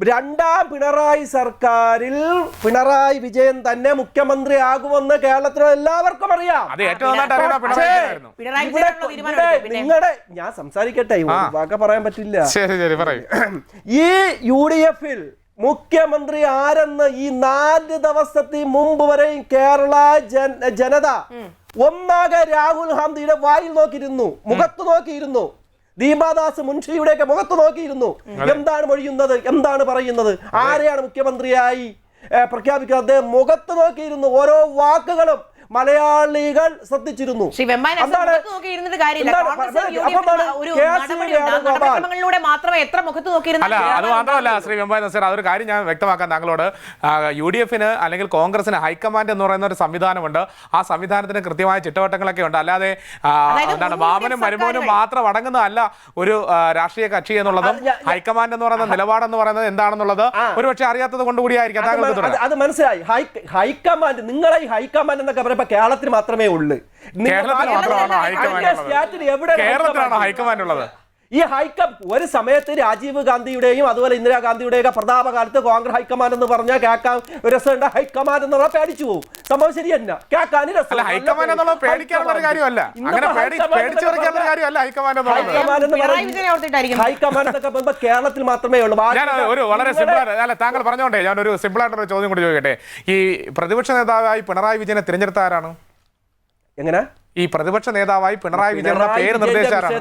രണ്ടാം പിണറായി സർക്കാരിൽ പിണറായി വിജയൻ തന്നെ മുഖ്യമന്ത്രി ആകുമെന്ന് കേരളത്തിലെ എല്ലാവർക്കും അറിയാം. അത് ഏറ്റവും നന്നായിട്ട് അറിയുന്ന പിണറായി വിജയനായിരുന്നു. പിണറായി വിജയനാണല്ലോ തീരുമാനം. നിങ്ങളുടെ ഞാൻ സംസാരിക്കട്ടെ, വാക്ക് പറയാൻ പറ്റില്ല. ശരി പറയും. ഈ UDF-ൽ മുഖ്യമന്ത്രി ആരെന്ന് ഈ 4 ദിവസത്തിന് മുമ്പ് വരെയും കേരള ജനത ഒന്നാകെ രാഹുൽ ഗാന്ധിയുടെ വായിൽ നോക്കിയിരുന്നു, മുഖത്ത് നോക്കിയിരുന്നു, ദീപാദാസ് മുൻഷിയുടെയൊക്കെ മുഖത്ത് നോക്കിയിരുന്നു. എന്താണ് മൊഴിയുന്നത്, എന്താണ് പറയുന്നത്, ആരെയാണ് മുഖ്യമന്ത്രിയായി പ്രഖ്യാപിക്കുന്നത്, അദ്ദേഹം മുഖത്ത് നോക്കിയിരുന്നു. ഓരോ വാക്കുകളും മലയാളികൾ ശ്രദ്ധിച്ചിരുന്നു. അല്ല, അത് മാത്രമല്ല ശ്രീ വെമ്പായ നസീർ, അതൊരു കാര്യം ഞാൻ വ്യക്തമാക്കാൻ താങ്കളോട്. UDF-ന് അല്ലെങ്കിൽ കോൺഗ്രസിന് ഹൈക്കമാൻഡ് എന്ന് പറയുന്ന ഒരു സംവിധാനമുണ്ട്. ആ സംവിധാനത്തിന് കൃത്യമായ ചിട്ടവട്ടങ്ങളൊക്കെ ഉണ്ട്. അല്ലാതെ എന്താണ് മാമനും മരുമോനും മാത്രം അടങ്ങുന്നതല്ല ഒരു രാഷ്ട്രീയ കക്ഷി എന്നുള്ളതും ഹൈക്കമാൻഡ് എന്ന് പറയുന്ന നിലപാടെന്ന് പറയുന്നത് എന്താണെന്നുള്ളത് ഒരുപക്ഷെ അറിയാത്തത് കൊണ്ടുകൂടിയായിരിക്കാം താങ്കൾക്ക്. അത് മനസ്സിലായി. ഹൈക്കമാൻഡ്, നിങ്ങളെ ഈ ഹൈക്കമാൻഡ് എന്നൊക്കെ പറയുമ്പോൾ കേരളത്തിൽ മാത്രമേ ഉള്ളൂ. കേരളത്തിലാണോ ഹൈക്കമാൻഡ് ഉള്ളത്? ഈ ഒരു സമയത്ത് രാജീവ് ഗാന്ധിയുടെയും അതുപോലെ ഇന്ദിരാഗാന്ധിയുടെയൊക്കെ പ്രതാപകാലത്ത് കോൺഗ്രസ് ഹൈക്കമാൻഡ് എന്ന് പറഞ്ഞാൽ കേൾക്കാൻ ഒരു രസമുണ്ട്. ഹൈക്കമാൻഡ് എന്നുള്ള പേടിച്ചു പോകും. സംഭവം ശരിയല്ല, കേൾക്കാൻ ഹൈക്കമാൻഡ് എന്നുള്ള പേടിക്കാനുള്ള കാര്യമല്ല. ഹൈക്കമാൻഡ് എന്നൊക്കെ പറയുമ്പോൾ കേരളത്തിൽ മാത്രമേ ഉള്ളൂ. ഞാൻ ഒരു വളരെ സിമ്പിൾ അല്ല, താങ്കൾ പറഞ്ഞോണ്ടേ ഞാൻ ഒരു സിമ്പിൾ ആയിട്ടൊരു ചോദ്യം കൂടി ചോദിക്കട്ടെ. ഈ പ്രതിപക്ഷ നേതാവായി പിണറായി വിജയനെ തിരഞ്ഞെടുത്ത ആരാണ്? എങ്ങനെ ഈ പ്രതിപക്ഷ നേതാവായി പിണറായി വിജയന്റെ പേര് നിർദ്ദേശിച്ചാരാണ്?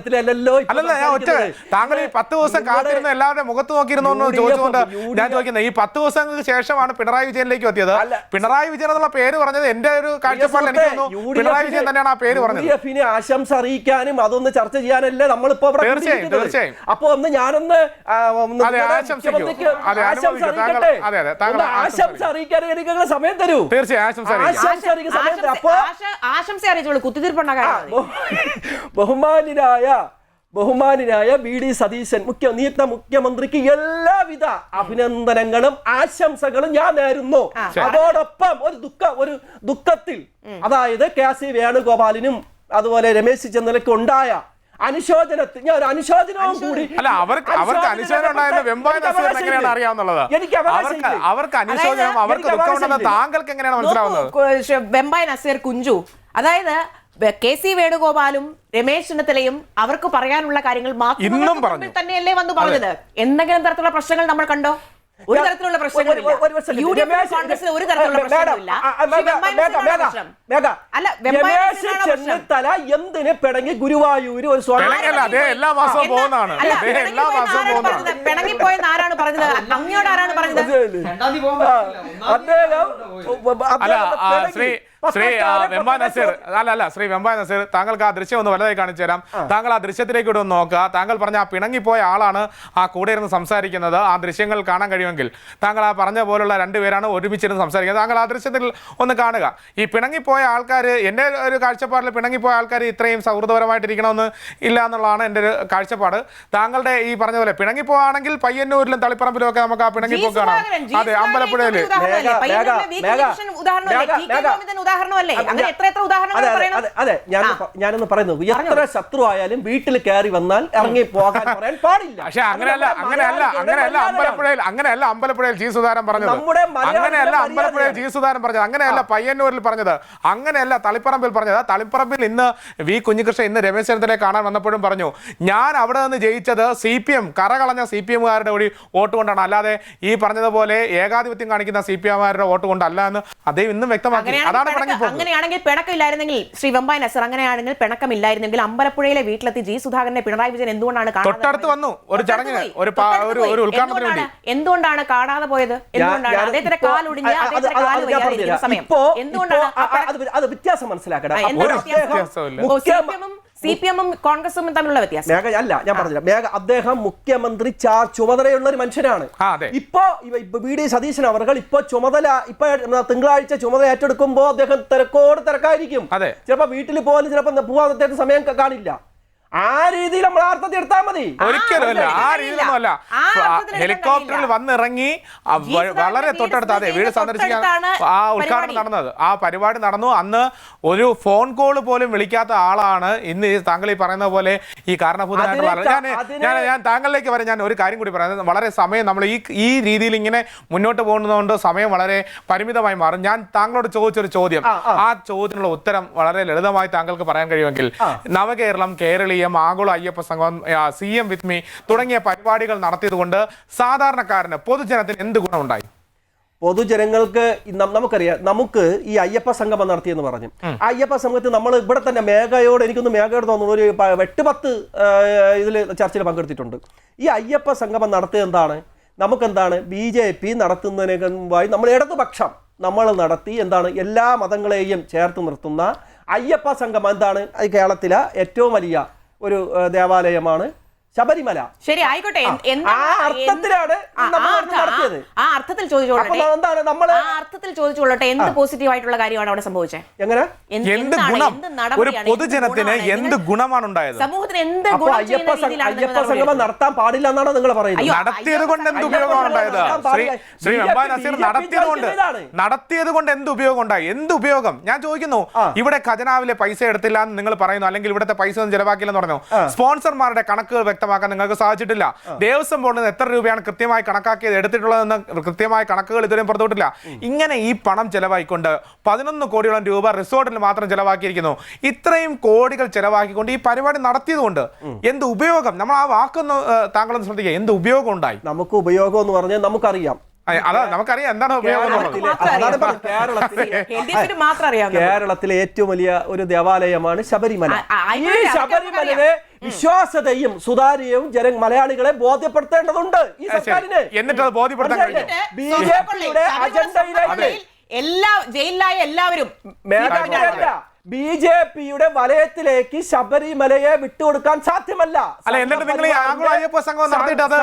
അല്ലല്ല, ഞാൻ ഒറ്റ താങ്കൾ ഈ 10 ദിവസം കാത്തിരുന്ന എല്ലാവരുടെ മുഖത്ത് നോക്കിയിരുന്നു ചോദിച്ചുകൊണ്ട് ഞാൻ ചോദിക്കുന്നത്, ഈ 10 ദിവസങ്ങൾക്ക് ശേഷമാണ് പിണറായി വിജയനിലേക്ക് എത്തിയത്. പിണറായി വിജയൻ എന്നുള്ള പേര് പറഞ്ഞത് എന്റെ ഒരു കാഴ്ചപ്പാടിൽ എനിക്ക് തോന്നുന്നു പിണറായി വിജയൻ തന്നെയാണ് ആ പേര് പറഞ്ഞത്. ആശംസ അറിയിക്കാനും അതൊന്ന് ചർച്ച ചെയ്യാനല്ലേ നമ്മളിപ്പോ തീർച്ചയായും. അപ്പൊ ഒന്ന് ഞാനൊന്ന് ആശംസ അറിയിക്കാൻ എനിക്ക് സമയം തരൂ. തീർച്ചയായും ആശംസ അറിയിച്ചോളൂ. ബഹുമാനായ VD സതീശൻ നിയുക്ത മുഖ്യമന്ത്രിക്ക് എല്ലാവിധ അഭിനന്ദനങ്ങളും ആശംസകളും ഞാൻ നേരുന്നു. അതോടൊപ്പം ഒരു ദുഃഖത്തിൽ, അതായത് KC വേണുഗോപാലിനും അതുപോലെ രമേശ് ചെന്നിത്തലയ്ക്ക് ഉണ്ടായ അനുശോചനത്തിൽ ഞാൻ ഒരു അനുശോചനവും കൂടി. അല്ല, അവർക്ക് അനുശോചനം ഉണ്ടായെന്ന് വെമ്പായ നസീറിന് എങ്ങനെയാണ് അറിയാവുന്നുള്ളത്? അവർക്ക് അനുശോചനം, അവർക്ക് ദുഃഖമുണ്ടെന്ന് താങ്കൾക്ക് എങ്ങനെയാണ് മനസ്സിലാവുന്നത്? വെമ്പായ നസീർ കുഞ്ചു, അതായത് KC വേണുഗോപാലും രമേശ് ചെന്നിത്തലയും അവർക്ക് പറയാനുള്ള കാര്യങ്ങൾ മാത്രം തന്നെയല്ലേ വന്നു പറഞ്ഞത്. എന്തെങ്കിലും തരത്തിലുള്ള പ്രശ്നങ്ങൾ നമ്മൾ കണ്ടോ? ഒരു തരത്തിലുള്ള പ്രശ്നങ്ങളില്ല. ചെന്നിത്തല എന്തിന് പിണങ്ങി ഗുരുവായൂര് ഒരു എല്ലാ മാസവും പോകുന്നതാണ്. പിണങ്ങിപ്പോയെന്ന് ആരാണ് പറഞ്ഞത്? അങ്ങയോട് ആരാണ് പറഞ്ഞത്? ശ്രീ വെമ്പായ നസീർ, ശ്രീ വെമ്പായ നസീർ, താങ്കൾക്ക് ആ ദൃശ്യം ഒന്ന് വലുതായി കാണിച്ചു തരാം. താങ്കൾ ആ ദൃശ്യത്തിലേക്ക് ഇവിടെ ഒന്ന് നോക്കുക. താങ്കൾ പറഞ്ഞ ആ പിണങ്ങിപ്പോയ ആളാണ് ആ കൂടെ ഇരുന്ന് സംസാരിക്കുന്നത്. ആ ദൃശ്യങ്ങൾ കാണാൻ കഴിയുമെങ്കിൽ താങ്കൾ ആ പറഞ്ഞ പോലുള്ള രണ്ടുപേരാണ് ഒരുമിച്ചിരുന്ന് സംസാരിക്കുന്നത്. താങ്കൾ ആ ദൃശ്യത്തിൽ ഒന്ന് കാണുക. ഈ പിണങ്ങിപ്പോയ ആൾക്കാർ, എൻ്റെ ഒരു കാഴ്ചപ്പാടിൽ പിണങ്ങിപ്പോയ ആൾക്കാർ ഇത്രയും സൗഹൃദപരമായിട്ടിരിക്കണമെന്ന് ഇല്ല എന്നുള്ളതാണ് എൻ്റെ ഒരു കാഴ്ചപ്പാട്. താങ്കളുടെ ഈ പറഞ്ഞ പോലെ പിണങ്ങിപ്പോവാണെങ്കിൽ പയ്യന്നൂരിലും തളിപ്പറമ്പിലും ഒക്കെ നമുക്ക് ആ പിണങ്ങിപ്പോ കാണാം. അതെ, അമ്പലപ്പുഴയിൽ അതെ, ഞാനൊന്ന് പറയുന്നു, എത്ര ശത്രു ആയാലും വീട്ടിൽ കയറി വന്നാൽ ഇറങ്ങി പോകാൻ പറയാൻ പാടില്ല. പക്ഷെ അങ്ങനെയല്ല അമ്പലപ്പുഴയിൽ ജി സുധാരൻ പറഞ്ഞത്. അങ്ങനെയല്ല പയ്യന്നൂരിൽ പറഞ്ഞത്. അങ്ങനെയല്ല തളിപ്പറമ്പിൽ പറഞ്ഞത്. തളിപ്പറമ്പിൽ ഇന്ന് V കുഞ്ഞികൃഷ്ണൻ ഇന്ന് രമേശ് ചെന്നിത്തലയെ കാണാൻ വന്നപ്പോഴും പറഞ്ഞു, ഞാൻ അവിടെ നിന്ന് ജയിച്ചത് CPM കറകളഞ്ഞ CPM-കാരുടെ കൂടി വോട്ട് കൊണ്ടാണ്, അല്ലാതെ ഈ പറഞ്ഞതുപോലെ ഏകാധിപത്യം കാണിക്കുന്ന CPM-കാരുടെ വോട്ട് കൊണ്ടല്ല എന്ന് അദ്ദേഹം ഇന്നും വ്യക്തമാക്കി. അതാണ് അങ്ങനെയാണെങ്കിൽ പിണക്കമില്ലായിരുന്നെങ്കിൽ, ശ്രീ വെമ്പായ നസീർ, അങ്ങനെയാണെങ്കിൽ പിണക്കമില്ലായിരുന്നെങ്കിൽ അമ്പലപ്പുഴയിലെ വീട്ടിലെത്തി ജി സുധാകരനെ പിണറായി വിജയൻ എന്തുകൊണ്ടാണ് തൊട്ടടുത്ത് വന്നു ഒരു ചടങ്ങിന് ഒരു ഉദ്ഘാടനത്തിന് വേണ്ടി? എന്തുകൊണ്ടാണ് കാണാതെ പോയത്? എന്തുകൊണ്ടാണ് അദ്ദേഹത്തിന്റെ കാലൊടിഞ്ഞ് സമയം അത് വ്യത്യാസം മനസ്സിലാക്കണം. CPM-ഉം കോൺഗ്രസും തമ്മിലുള്ള വ്യത്യാസം അല്ല, ഞാൻ പറഞ്ഞില്ല. അദ്ദേഹം മുഖ്യമന്ത്രി ചുമതലയുള്ള ഒരു മനുഷ്യനാണ്. ഇപ്പോ VD സതീശൻ അവർ ഇപ്പൊ തിങ്കളാഴ്ച ചുമതല ഏറ്റെടുക്കുമ്പോ അദ്ദേഹം തിരക്കായിരിക്കും. ചിലപ്പോ വീട്ടിൽ പോലും ചിലപ്പോ പോവാൻ സമയം കാണില്ല. ആ രീതിയിൽ നമ്മൾ അർത്ഥത്തിൽ എടുത്താൽ മതി. ഒരിക്കലും അല്ല, ആ രീതിയിലൊന്നും അല്ല. ഹെലികോപ്റ്ററിൽ വന്നിറങ്ങി വളരെ തൊട്ടടുത്ത്, അതെ, വീട് സന്ദർശിക്കാൻ ആ ഉദ്ഘാടനം നടന്നത്, ആ പരിപാടി നടന്നു. അന്ന് ഒരു ഫോൺ കോൾ പോലും വിളിക്കാത്ത ആളാണ് ഇന്ന് താങ്കൾ ഈ പറയുന്ന പോലെ ഈ കാരണഭൂതനായിട്ടുള്ള. ഞാൻ താങ്കളിലേക്ക് വരെ ഞാൻ ഒരു കാര്യം കൂടി പറയുന്നത്, വളരെ സമയം നമ്മൾ ഈ രീതിയിൽ ഇങ്ങനെ മുന്നോട്ട് പോകുന്നതുകൊണ്ട് സമയം വളരെ പരിമിതമായി മാറും. ഞാൻ താങ്കളോട് ചോദിച്ചൊരു ചോദ്യം, ആ ചോദ്യത്തിനുള്ള ഉത്തരം വളരെ ലളിതമായി താങ്കൾക്ക് പറയാൻ കഴിയുമെങ്കിൽ, നവകേരളം, കേരളീയം, ആഗോള അയ്യപ്പ സംഘം, CM വിത്ത് മീ തുടങ്ങിയ പരിപാടികൾ നടത്തിയതുകൊണ്ട് സാധാരണക്കാരന്, പൊതുജനത്തിന് എന്ത് ഗുണമുണ്ടായി? പൊതുജനങ്ങൾക്ക് നമുക്കറിയാം, നമുക്ക് ഈ അയ്യപ്പ സംഗമം നടത്തിയെന്ന് പറഞ്ഞു. അയ്യപ്പ സംഘത്തിൽ നമ്മൾ ഇവിടെ തന്നെ മേഘയോട്, എനിക്കൊന്ന് മേഘയോട് തോന്നുന്നു, ഒരു 8-10 ഇതിൽ ചർച്ചയിൽ പങ്കെടുത്തിട്ടുണ്ട്. ഈ അയ്യപ്പ സംഗമം നടത്തിയത് എന്താണ്? നമുക്കെന്താണ് BJP നടത്തുന്നതിനേക്കാൾ മുമ്പായി നമ്മൾ ഇടതുപക്ഷം നമ്മൾ നടത്തി എന്താണ്, എല്ലാ മതങ്ങളെയും ചേർത്ത് നിർത്തുന്ന അയ്യപ്പ സംഗമം. എന്താണ്, കേരളത്തിലെ ഏറ്റവും വലിയ ഒരു ദേവാലയമാണ് ശബരിമല. ശരി, ആയിക്കോട്ടെ. ആ അർത്ഥത്തിലാണ് നടത്തിയത്. ആ അർത്ഥത്തിൽ ചോദിച്ചോളട്ടെ, എന്ത് പോസിറ്റീവ് ആയിട്ടുള്ള കാര്യമാണ് അവിടെ സംഭവിച്ചത്? എങ്ങനെ, എന്ത് ഗുണം, ഒരു പൊതുജനത്തിന് എന്ത് ഗുണമാണ് ഉണ്ടായത്? സമൂഹത്തിന് എന്ത് അയ്യപ്പ സംഗമം നടത്താൻ പാടില്ല എന്നാണ് നിങ്ങൾ പറയുന്നത്? നടത്തിയത് കൊണ്ട് എന്ത് ഉപയോഗമാണ് ഉണ്ടായത്? ശ്രീ വെമ്പായ നസീർ, നടത്തിയത് കൊണ്ട് എന്ത് ഉപയോഗം ഉണ്ടായി? എന്ത് ഉപയോഗം? ഞാൻ ചോദിക്കുന്നു. ഇവിടെ ഖജനാവിലെ പൈസ എടുത്തില്ല എന്ന് നിങ്ങൾ പറയുന്നു, അല്ലെങ്കിൽ ഇവിടുത്തെ പൈസ ഒന്നും ചെലവാക്കില്ലെന്ന് പറഞ്ഞു. സ്പോൺസർമാരുടെ കണക്കുകൾ വ്യക്തമാക്കാൻ നിങ്ങൾക്ക് സാധിച്ചിട്ടില്ല. ദേവസ്വം ബോർഡിന് എത്ര രൂപയാണ് കൃത്യമായി കണക്കാക്കിയത്, എടുത്തിട്ടുള്ളതെന്ന് കൃത്യമായ കണക്കുകൾ ഇതുവരെയും പുറത്തുവിട്ടില്ല. ഇങ്ങനെ ഈ പണം ചെലവാക്കിക്കൊണ്ട് 11 കോടിയോളം രൂപ റിസോർട്ടിൽ മാത്രം ചെലവാക്കിയിരിക്കുന്നു. ഇത്രയും കോടികൾ ചെലവാക്കിക്കൊണ്ട് ഈ പരിപാടി നടത്തിയതുകൊണ്ട് എന്ത് ഉപയോഗം? നമ്മൾ ആ വാക്കൊന്ന് താങ്കളൊന്ന് ശ്രദ്ധിക്കുക. എന്ത് ഉപയോഗം ഉണ്ടായി? നമുക്ക് ഉപയോഗം എന്ന് പറഞ്ഞാൽ നമുക്കറിയാം, അതാ നമുക്കറിയാം എന്താണ് കേരളത്തിലെ ഏറ്റവും വലിയ ഒരു ദേവാലയമാണ് ശബരിമല. ഈ ശബരിമലയിലെ വിശ്വാസതയും സുതാര്യവും മലയാളികളെ ബോധ്യപ്പെടുത്തേണ്ടതുണ്ട് ഈ സർക്കാരിന്. എന്നിട്ട് അത് ബോധ്യപ്പെടുത്താൻ കഴിഞ്ഞു. BJPയുടെ അജണ്ടയിലേക്ക് ജയിലിലായ എല്ലാവരും BJPയുടെ വലയത്തിലേക്ക് ശബരിമലയെ വിട്ടുകൊടുക്കാൻ സാധ്യമല്ല. അല്ല, എന്നിട്ട് നിങ്ങൾ ഈ ആഗോള അയ്യപ്പ സംഘം നടത്തിയിട്ട് അത്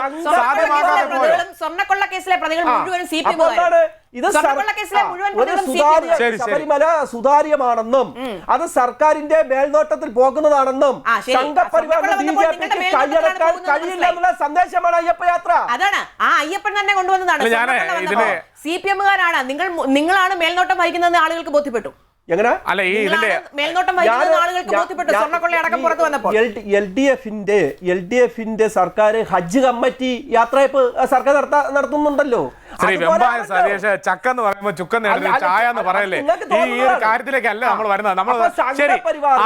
സ്വർണ്ണക്കൊള്ള കേസിലെ പ്രതികൾ മുഴുവൻ CPM ഇത് ശബരിമല സുതാര്യമാണെന്നും അത് സർക്കാരിന്റെ മേൽനോട്ടത്തിൽ പോകുന്നതാണെന്നും സംഘപരിവാറിന്റെ BJPക്ക് കൈയടക്കാൻ കഴിയില്ല എന്നുള്ള സന്ദേശമാണ് അയ്യപ്പ യാത്ര. അതാണ് ആ അയ്യപ്പൻ തന്നെ കൊണ്ടുവന്നതാണ്. CPM-കാരാണ്, നിങ്ങളാണ് മേൽനോട്ടം വഹിക്കുന്നതെന്ന് ആളുകൾക്ക് ബോധ്യപ്പെട്ടു. എങ്ങനെ? അല്ല, ഈ ഇതിന്റെ മേൽനോട്ടം വഹിക്കുന്ന ആളുകൾക്ക് ബോധ്യപ്പെട്ടു സ്വർണ്ണക്കൊള്ളയടക്കം പുറത്തു വന്നപ്പോൾ. LDF-ന്റെ സർക്കാർ ഹജ്ജ് കമ്മിറ്റി യാത്രയപ്പ് സർക്കാർ നടത്തുന്നുണ്ടല്ലോ. ശ്രീ വെമ്പായ സതീഷ്, ചക്കെന്ന് പറയുമ്പോൾ ചുക്കെന്ന് എഴുതി ചായ എന്ന് പറയല്ലേ? ഈ ഒരു കാര്യത്തിലേക്കല്ല നമ്മൾ വരുന്നത്. നമ്മൾ ശരി,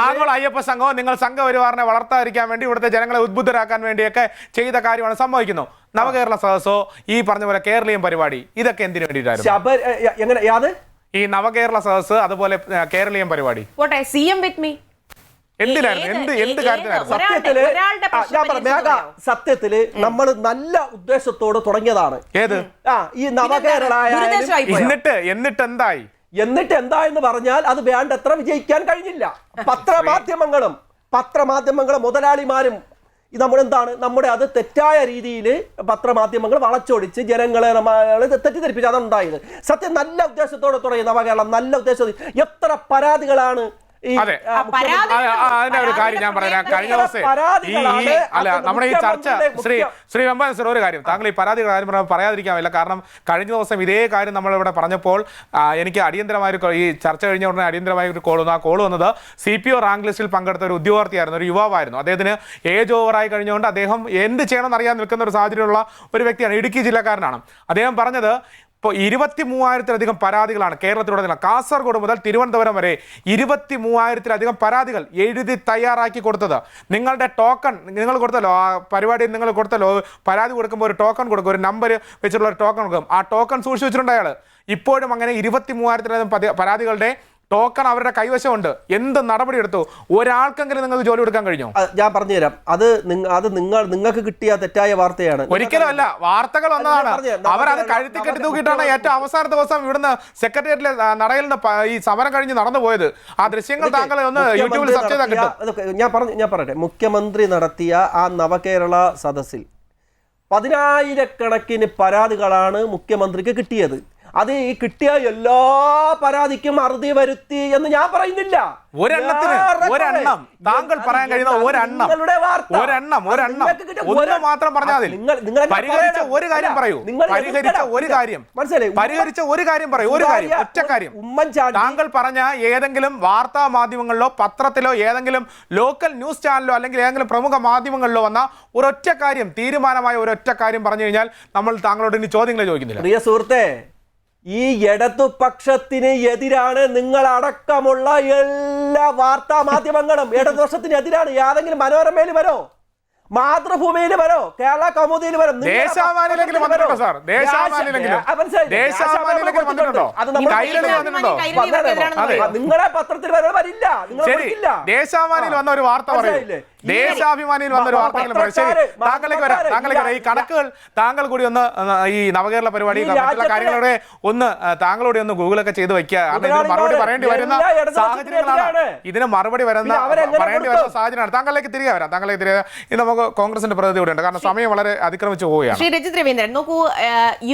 ആഗോള അയ്യപ്പ സംഘവും നിങ്ങൾ സംഘപരിവാറിനെ വളർത്താതിരിക്കാൻ വേണ്ടി ഇവിടുത്തെ ജനങ്ങളെ ഉദ്ബുദ്ധരാക്കാൻ വേണ്ടിയൊക്കെ ചെയ്ത കാര്യമാണ് സംഭവിക്കുന്നു. നവകേരള സദസ്സോ ഈ പറഞ്ഞ പോലെ കേരളീയം പരിപാടി, ഇതൊക്കെ എന്തിനു വേണ്ടിയിട്ടായിരുന്നു? ഈ നവകേരള സദസ്, അതുപോലെ കേരളീയം പരിപാടി പോട്ടെ, CM വിത്ത് മീ എന്തിനായിരുന്നു? എന്ത് കാര്യത്തിനായിരുന്നു? സത്യത്തില് നമ്മൾ നല്ല ഉദ്ദേശത്തോട് തുടങ്ങിയതാണ്. ഏത്? ഈ നവകേരള. എന്നിട്ട് എന്തായെന്ന് പറഞ്ഞാൽ അത് വേണ്ടത്ര വിജയിക്കാൻ കഴിഞ്ഞില്ല. പത്രമാധ്യമങ്ങളും മുതലാളിമാരും നമ്മളെന്താണ് അത് തെറ്റായ രീതിയിൽ പത്രമാധ്യമങ്ങൾ വളച്ചൊടിച്ച് ജനങ്ങളെ തെറ്റിദ്ധരിപ്പിച്ച് അതാണ് ഉണ്ടായത്. സത്യം നല്ല ഉദ്ദേശത്തോടെ തുടങ്ങി നവകേരളം, നല്ല ഉദ്ദേശം. എത്ര പരാതികളാണ് അതെ, അതിന്റെ ഒരു കാര്യം ഞാൻ പറയാം. കഴിഞ്ഞ ദിവസം നമ്മുടെ ഈ ചർച്ച ശ്രീ വെമ്പായ സർ, ഒരു കാര്യം, താങ്കൾ ഈ പരാതികൾ കാര്യം പറയാതിരിക്കാമില്ല. കാരണം കഴിഞ്ഞ ദിവസം ഇതേ കാര്യം നമ്മളിവിടെ പറഞ്ഞപ്പോൾ എനിക്ക് അടിയന്തരമായ ഈ ചർച്ച കഴിഞ്ഞ ഉടനെ അടിയന്തരമായ ഒരു കോൾ വന്നു. ആ കോൾ വന്നത് CPO റാങ്ക് ലിസ്റ്റിൽ പങ്കെടുത്ത ഒരു ഉദ്യോഗാർത്ഥിയായിരുന്നു, ഒരു യുവാവായിരുന്നു. അദ്ദേഹത്തിന് ഏജ് ഓവറായി കഴിഞ്ഞുകൊണ്ട് അദ്ദേഹം എന്ത് ചെയ്യണമെന്ന് അറിയാൻ നിൽക്കുന്ന ഒരു സാഹചര്യമുള്ള ഒരു വ്യക്തിയാണ്. ഇടുക്കി ജില്ലക്കാരനാണ്. അദ്ദേഹം പറഞ്ഞത്, ഇപ്പോൾ 23,000-ലധികം പരാതികളാണ് കേരളത്തിലുടനീളം, കാസർഗോഡ് മുതൽ തിരുവനന്തപുരം വരെ 23,000-ലധികം പരാതികൾ എഴുതി തയ്യാറാക്കി കൊടുത്തത്. നിങ്ങളുടെ ടോക്കൺ നിങ്ങൾ കൊടുത്തല്ലോ, ആ പരിപാടിയിൽ നിങ്ങൾ കൊടുത്തല്ലോ, പരാതി കൊടുക്കുമ്പോൾ ഒരു ടോക്കൺ കൊടുക്കും, ഒരു നമ്പർ വെച്ചിട്ടുള്ള ഒരു ടോക്കൺ കൊടുക്കും. ആ ടോക്കൺ സൂക്ഷിച്ചു വെച്ചിട്ടുണ്ട് അയാൾ. ഇപ്പോഴും അങ്ങനെ 23,000-ലധികം പരാതികളുടെ ടോക്കൺ അവരുടെ കൈവശമുണ്ട്. എന്ത് നടപടി എടുത്തു? ഒരാൾക്കെങ്കിലും നിങ്ങൾക്ക് ജോലി കൊടുക്കാൻ കഴിഞ്ഞോ? ഞാൻ പറഞ്ഞുതരാം. അത് നിങ്ങൾക്ക് കിട്ടിയ തെറ്റായ വാർത്തയാണ്. ഒരിക്കലും അല്ല, വാർത്തകൾ വന്നതാണ്. അവരത് കഴുത്തി കെട്ടി തൂക്കിയിട്ടാണ് ഏറ്റവും അവസാന ദിവസം ഇവിടുന്ന് സെക്രട്ടേറിയറ്റിലെ നടയിൽ നിന്ന് ഈ സമരം കഴിഞ്ഞ് നടന്നു പോയത്. ആ ദൃശ്യങ്ങൾ താങ്കൾ ഒന്ന് യൂട്യൂബിൽ സെർച്ച് ചെയ്താൽ കിട്ടും. ഞാൻ പറയട്ടെ, മുഖ്യമന്ത്രി നടത്തിയ ആ നവകേരള സദസ്സിൽ 10,000-കണക്കിന് പരാതികളാണ് മുഖ്യമന്ത്രിക്ക് കിട്ടിയത്. അത് ഈ കിട്ടിയ എല്ലാ പരാതിക്കും അറുതി വരുത്തി എന്ന് ഞാൻ പറയുന്നില്ല. ഒരെണ്ണം താങ്കൾ പറയാൻ കഴിയുന്ന ഒരെണ്ണം ഒന്ന് മാത്രം പറഞ്ഞാൽ മതി. പരിഹരിച്ച ഒരു കാര്യം പറയൂ. പരിഹരിച്ച ഒരു കാര്യം പറയൂ. ഒറ്റ കാര്യം. താങ്കൾ പറഞ്ഞ ഏതെങ്കിലും വാർത്താ മാധ്യമങ്ങളിലോ പത്രത്തിലോ ഏതെങ്കിലും ലോക്കൽ ന്യൂസ് ചാനലോ അല്ലെങ്കിൽ ഏതെങ്കിലും പ്രമുഖ മാധ്യമങ്ങളിലോ വന്ന ഒരൊറ്റ കാര്യം, തീരുമാനമായ ഒരൊറ്റ കാര്യം പറഞ്ഞു കഴിഞ്ഞാൽ നമ്മൾ താങ്കളോട് ഇനി ചോദ്യങ്ങൾ ചോദിക്കുന്നില്ല. പ്രിയ സുഹൃത്തെ, ഈ ഇടതുപക്ഷത്തിന് എതിരാണ് നിങ്ങളടക്കമുള്ള എല്ലാ വാർത്താ മാധ്യമങ്ങളും. ഇടതുപക്ഷത്തിന് എതിരാണ്. ഏതെങ്കിലും മനോരമയിൽ വരോ, മാതൃഭൂമിയിൽ വരോ, കേരള കൗമുദിയിൽ വരും. നിങ്ങളെ പത്രത്തിൽ വരില്ല. ദേശാഭിമാനിയിൽ വന്ന ഒരു വാർത്ത പറയില്ലേ? ദേശാഭിമാനിയിൽ വന്നൊരു വാർത്തയിലേക്ക് ഈ കണക്കുകൾ താങ്കൾ കൂടി ഒന്ന് ഈ നവകേരള പരിപാടി മറ്റുള്ള കാര്യങ്ങളുടെ ഒന്ന് താങ്കളോട് ഒന്ന് ഗൂഗിളൊക്കെ ചെയ്ത് വെക്കുക. മറുപടി പറയേണ്ടി വരുന്ന സാഹചര്യങ്ങളാണ്. ഇതിന് മറുപടി പറയേണ്ടി വരുന്ന സാഹചര്യമാണ്. താങ്കളിലേക്ക് തിരികെ വരാം. ഇത് നമുക്ക് കോൺഗ്രസിന്റെ പ്രതിനിധി കൂടെ ഉണ്ട്. കാരണം സമയം വളരെ അതിക്രമിച്ചു പോവുകയാണ്. ശ്രീ രജിത് രവീന്ദ്രൻ, നോക്കൂ,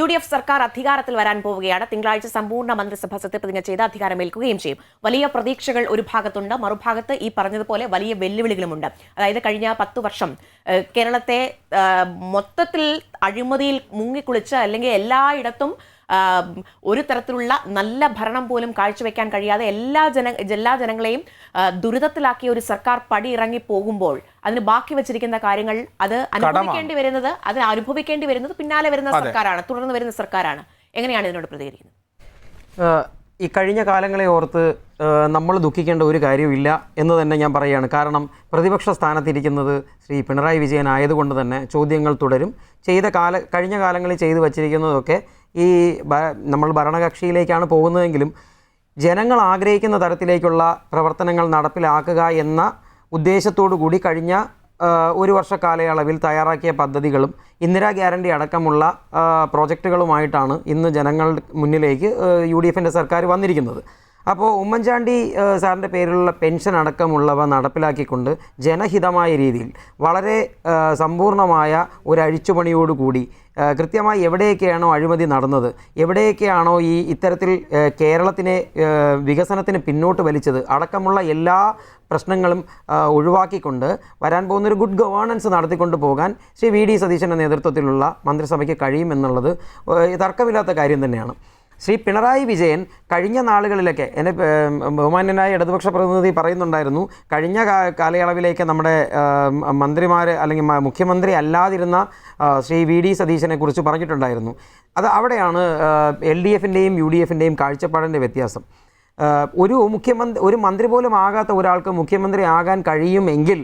UDF സർക്കാർ അധികാരത്തിൽ വരാൻ പോവുകയാണ്. തിങ്കളാഴ്ച സമ്പൂർണ്ണ മന്ത്രിസഭ സത്യപ്രതിജ്ഞ ചെയ്ത് അധികാരമേൽക്കുകയും ചെയ്യും. വലിയ പ്രതീക്ഷകൾ ഒരു ഭാഗത്തുണ്ട്, മറുഭാഗത്ത് ഈ പറഞ്ഞതുപോലെ വലിയ വെല്ലുവിളികളുമുണ്ട്. അതായത് കഴിഞ്ഞ 10 വർഷം കേരളത്തെ മൊത്തത്തിൽ അഴിമതിയിൽ മുങ്ങിക്കുളിച്ച് അല്ലെങ്കിൽ എല്ലായിടത്തും ഒരു തരത്തിലുള്ള നല്ല ഭരണം പോലും കാഴ്ചവെക്കാൻ കഴിയാതെ എല്ലാ ജനങ്ങളെയും ദുരിതത്തിലാക്കിയ ഒരു സർക്കാർ പടിയിറങ്ങി പോകുമ്പോൾ അതിന് ബാക്കി വെച്ചിരിക്കുന്ന കാര്യങ്ങൾ അത് അനുഭവിക്കേണ്ടി വരുന്നത് പിന്നാലെ വരുന്ന സർക്കാരാണ്, തുടർന്ന് വരുന്ന സർക്കാരാണ്. എങ്ങനെയാണ് ഇതിനോട് പ്രതികരിക്കുന്നത്? ഈ കഴിഞ്ഞ കാലങ്ങളെ ഓർത്ത് നമ്മൾ ദുഃഖിക്കേണ്ട ഒരു കാര്യമില്ല എന്ന് തന്നെ ഞാൻ പറയുകയാണ്. കാരണം പ്രതിപക്ഷ സ്ഥാനത്തിരിക്കുന്നത് ശ്രീ പിണറായി വിജയൻ ആയതുകൊണ്ട് തന്നെ ചോദ്യങ്ങൾ തുടരും. കഴിഞ്ഞ കാലങ്ങളിൽ ചെയ്തു വച്ചിരിക്കുന്നതൊക്കെ ഈ നമ്മൾ ഭരണകക്ഷിയിലേക്കാണ് പോകുന്നതെങ്കിലും ജനങ്ങൾ ആഗ്രഹിക്കുന്ന തരത്തിലേക്കുള്ള പ്രവർത്തനങ്ങൾ നടപ്പിലാക്കുക എന്ന ഉദ്ദേശത്തോടു കൂടി കഴിഞ്ഞ ഒരു വർഷ കാലയളവിൽ തയ്യാറാക്കിയ പദ്ധതികളും ഇന്ദിരാ ഗ്യാരണ്ടി അടക്കമുള്ള പ്രോജക്റ്റുകളുമായിട്ടാണ് ഇന്ന് ജനങ്ങളുടെ മുന്നിലേക്ക് UDFൻ്റെ സർക്കാർ വന്നിരിക്കുന്നത്. അപ്പോൾ ഉമ്മൻചാണ്ടി സാറിൻ്റെ പേരിലുള്ള പെൻഷൻ അടക്കമുള്ളവ നടപ്പിലാക്കിക്കൊണ്ട് ജനഹിതമായ രീതിയിൽ വളരെ സമ്പൂർണ്ണമായ ഒരു അഴിച്ചുപണിയോടുകൂടി കൃത്യമായി എവിടെയൊക്കെയാണോ അഴിമതി നടന്നത്, എവിടെയൊക്കെയാണോ ഇത്തരത്തിൽ കേരളത്തിനെ വികസനത്തിന് പിന്നോട്ട് വലിച്ചത് അടക്കമുള്ള എല്ലാ പ്രശ്നങ്ങളും ഒഴിവാക്കിക്കൊണ്ട് വരാൻ പോകുന്നൊരു ഗുഡ് ഗവേണൻസ് നടത്തിക്കൊണ്ട് പോകാൻ ശ്രീ VD സതീശൻ്റെ നേതൃത്വത്തിലുള്ള മന്ത്രിസഭയ്ക്ക് കഴിയുമെന്നുള്ളത് തർക്കമില്ലാത്ത കാര്യം തന്നെയാണ്. ശ്രീ പിണറായി വിജയൻ കഴിഞ്ഞ നാളുകളിലൊക്കെ എൻ്റെ ബഹുമാന്യനായ ഇടതുപക്ഷ പ്രതിനിധി പറയുന്നുണ്ടായിരുന്നു, കഴിഞ്ഞ കാലയളവിലേക്ക് നമ്മുടെ മന്ത്രിമാർ അല്ലെങ്കിൽ മുഖ്യമന്ത്രി അല്ലാതിരുന്ന ശ്രീ VD സതീശനെ കുറിച്ച് പറഞ്ഞിട്ടുണ്ടായിരുന്നു. അത് അവിടെയാണ് LDFൻ്റെയും UDFൻ്റെയും കാഴ്ചപ്പാടിൻ്റെ വ്യത്യാസം. ഒരു മന്ത്രി പോലും ആകാത്ത ഒരാൾക്ക് മുഖ്യമന്ത്രി ആകാൻ കഴിയുമെങ്കിൽ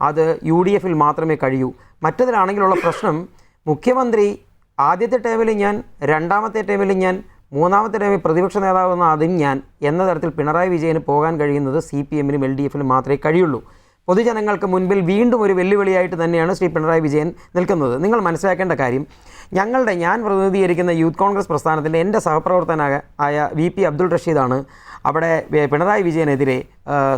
അത് UDFിൽ മാത്രമേ കഴിയൂ. മറ്റതിലാണെങ്കിലുള്ള പ്രശ്നം, മുഖ്യമന്ത്രി ആദ്യത്തെ ടൈമിൽ ഞാൻ, രണ്ടാമത്തെ ടൈമിൽ ഞാൻ, മൂന്നാമത്തെ ടൈമിൽ പ്രതിപക്ഷ നേതാവെന്ന അതും ഞാൻ എന്ന തരത്തിൽ പിണറായി വിജയന് പോകാൻ കഴിയുന്നത് CPMനും LDFിനും മാത്രമേ കഴിയുള്ളൂ. പൊതുജനങ്ങൾക്ക് മുൻപിൽ വീണ്ടും ഒരു വെല്ലുവിളിയായിട്ട് തന്നെയാണ് ശ്രീ പിണറായി വിജയൻ നിൽക്കുന്നത്. നിങ്ങൾ മനസ്സിലാക്കേണ്ട കാര്യം, ഞാൻ പ്രതിനിധീകരിക്കുന്ന യൂത്ത് കോൺഗ്രസ് പ്രസ്ഥാനത്തിൻ്റെ എൻ്റെ സഹപ്രവർത്തകനായ VP അബ്ദുൾ റഷീദാണ് അവിടെ പിണറായി വിജയനെതിരെ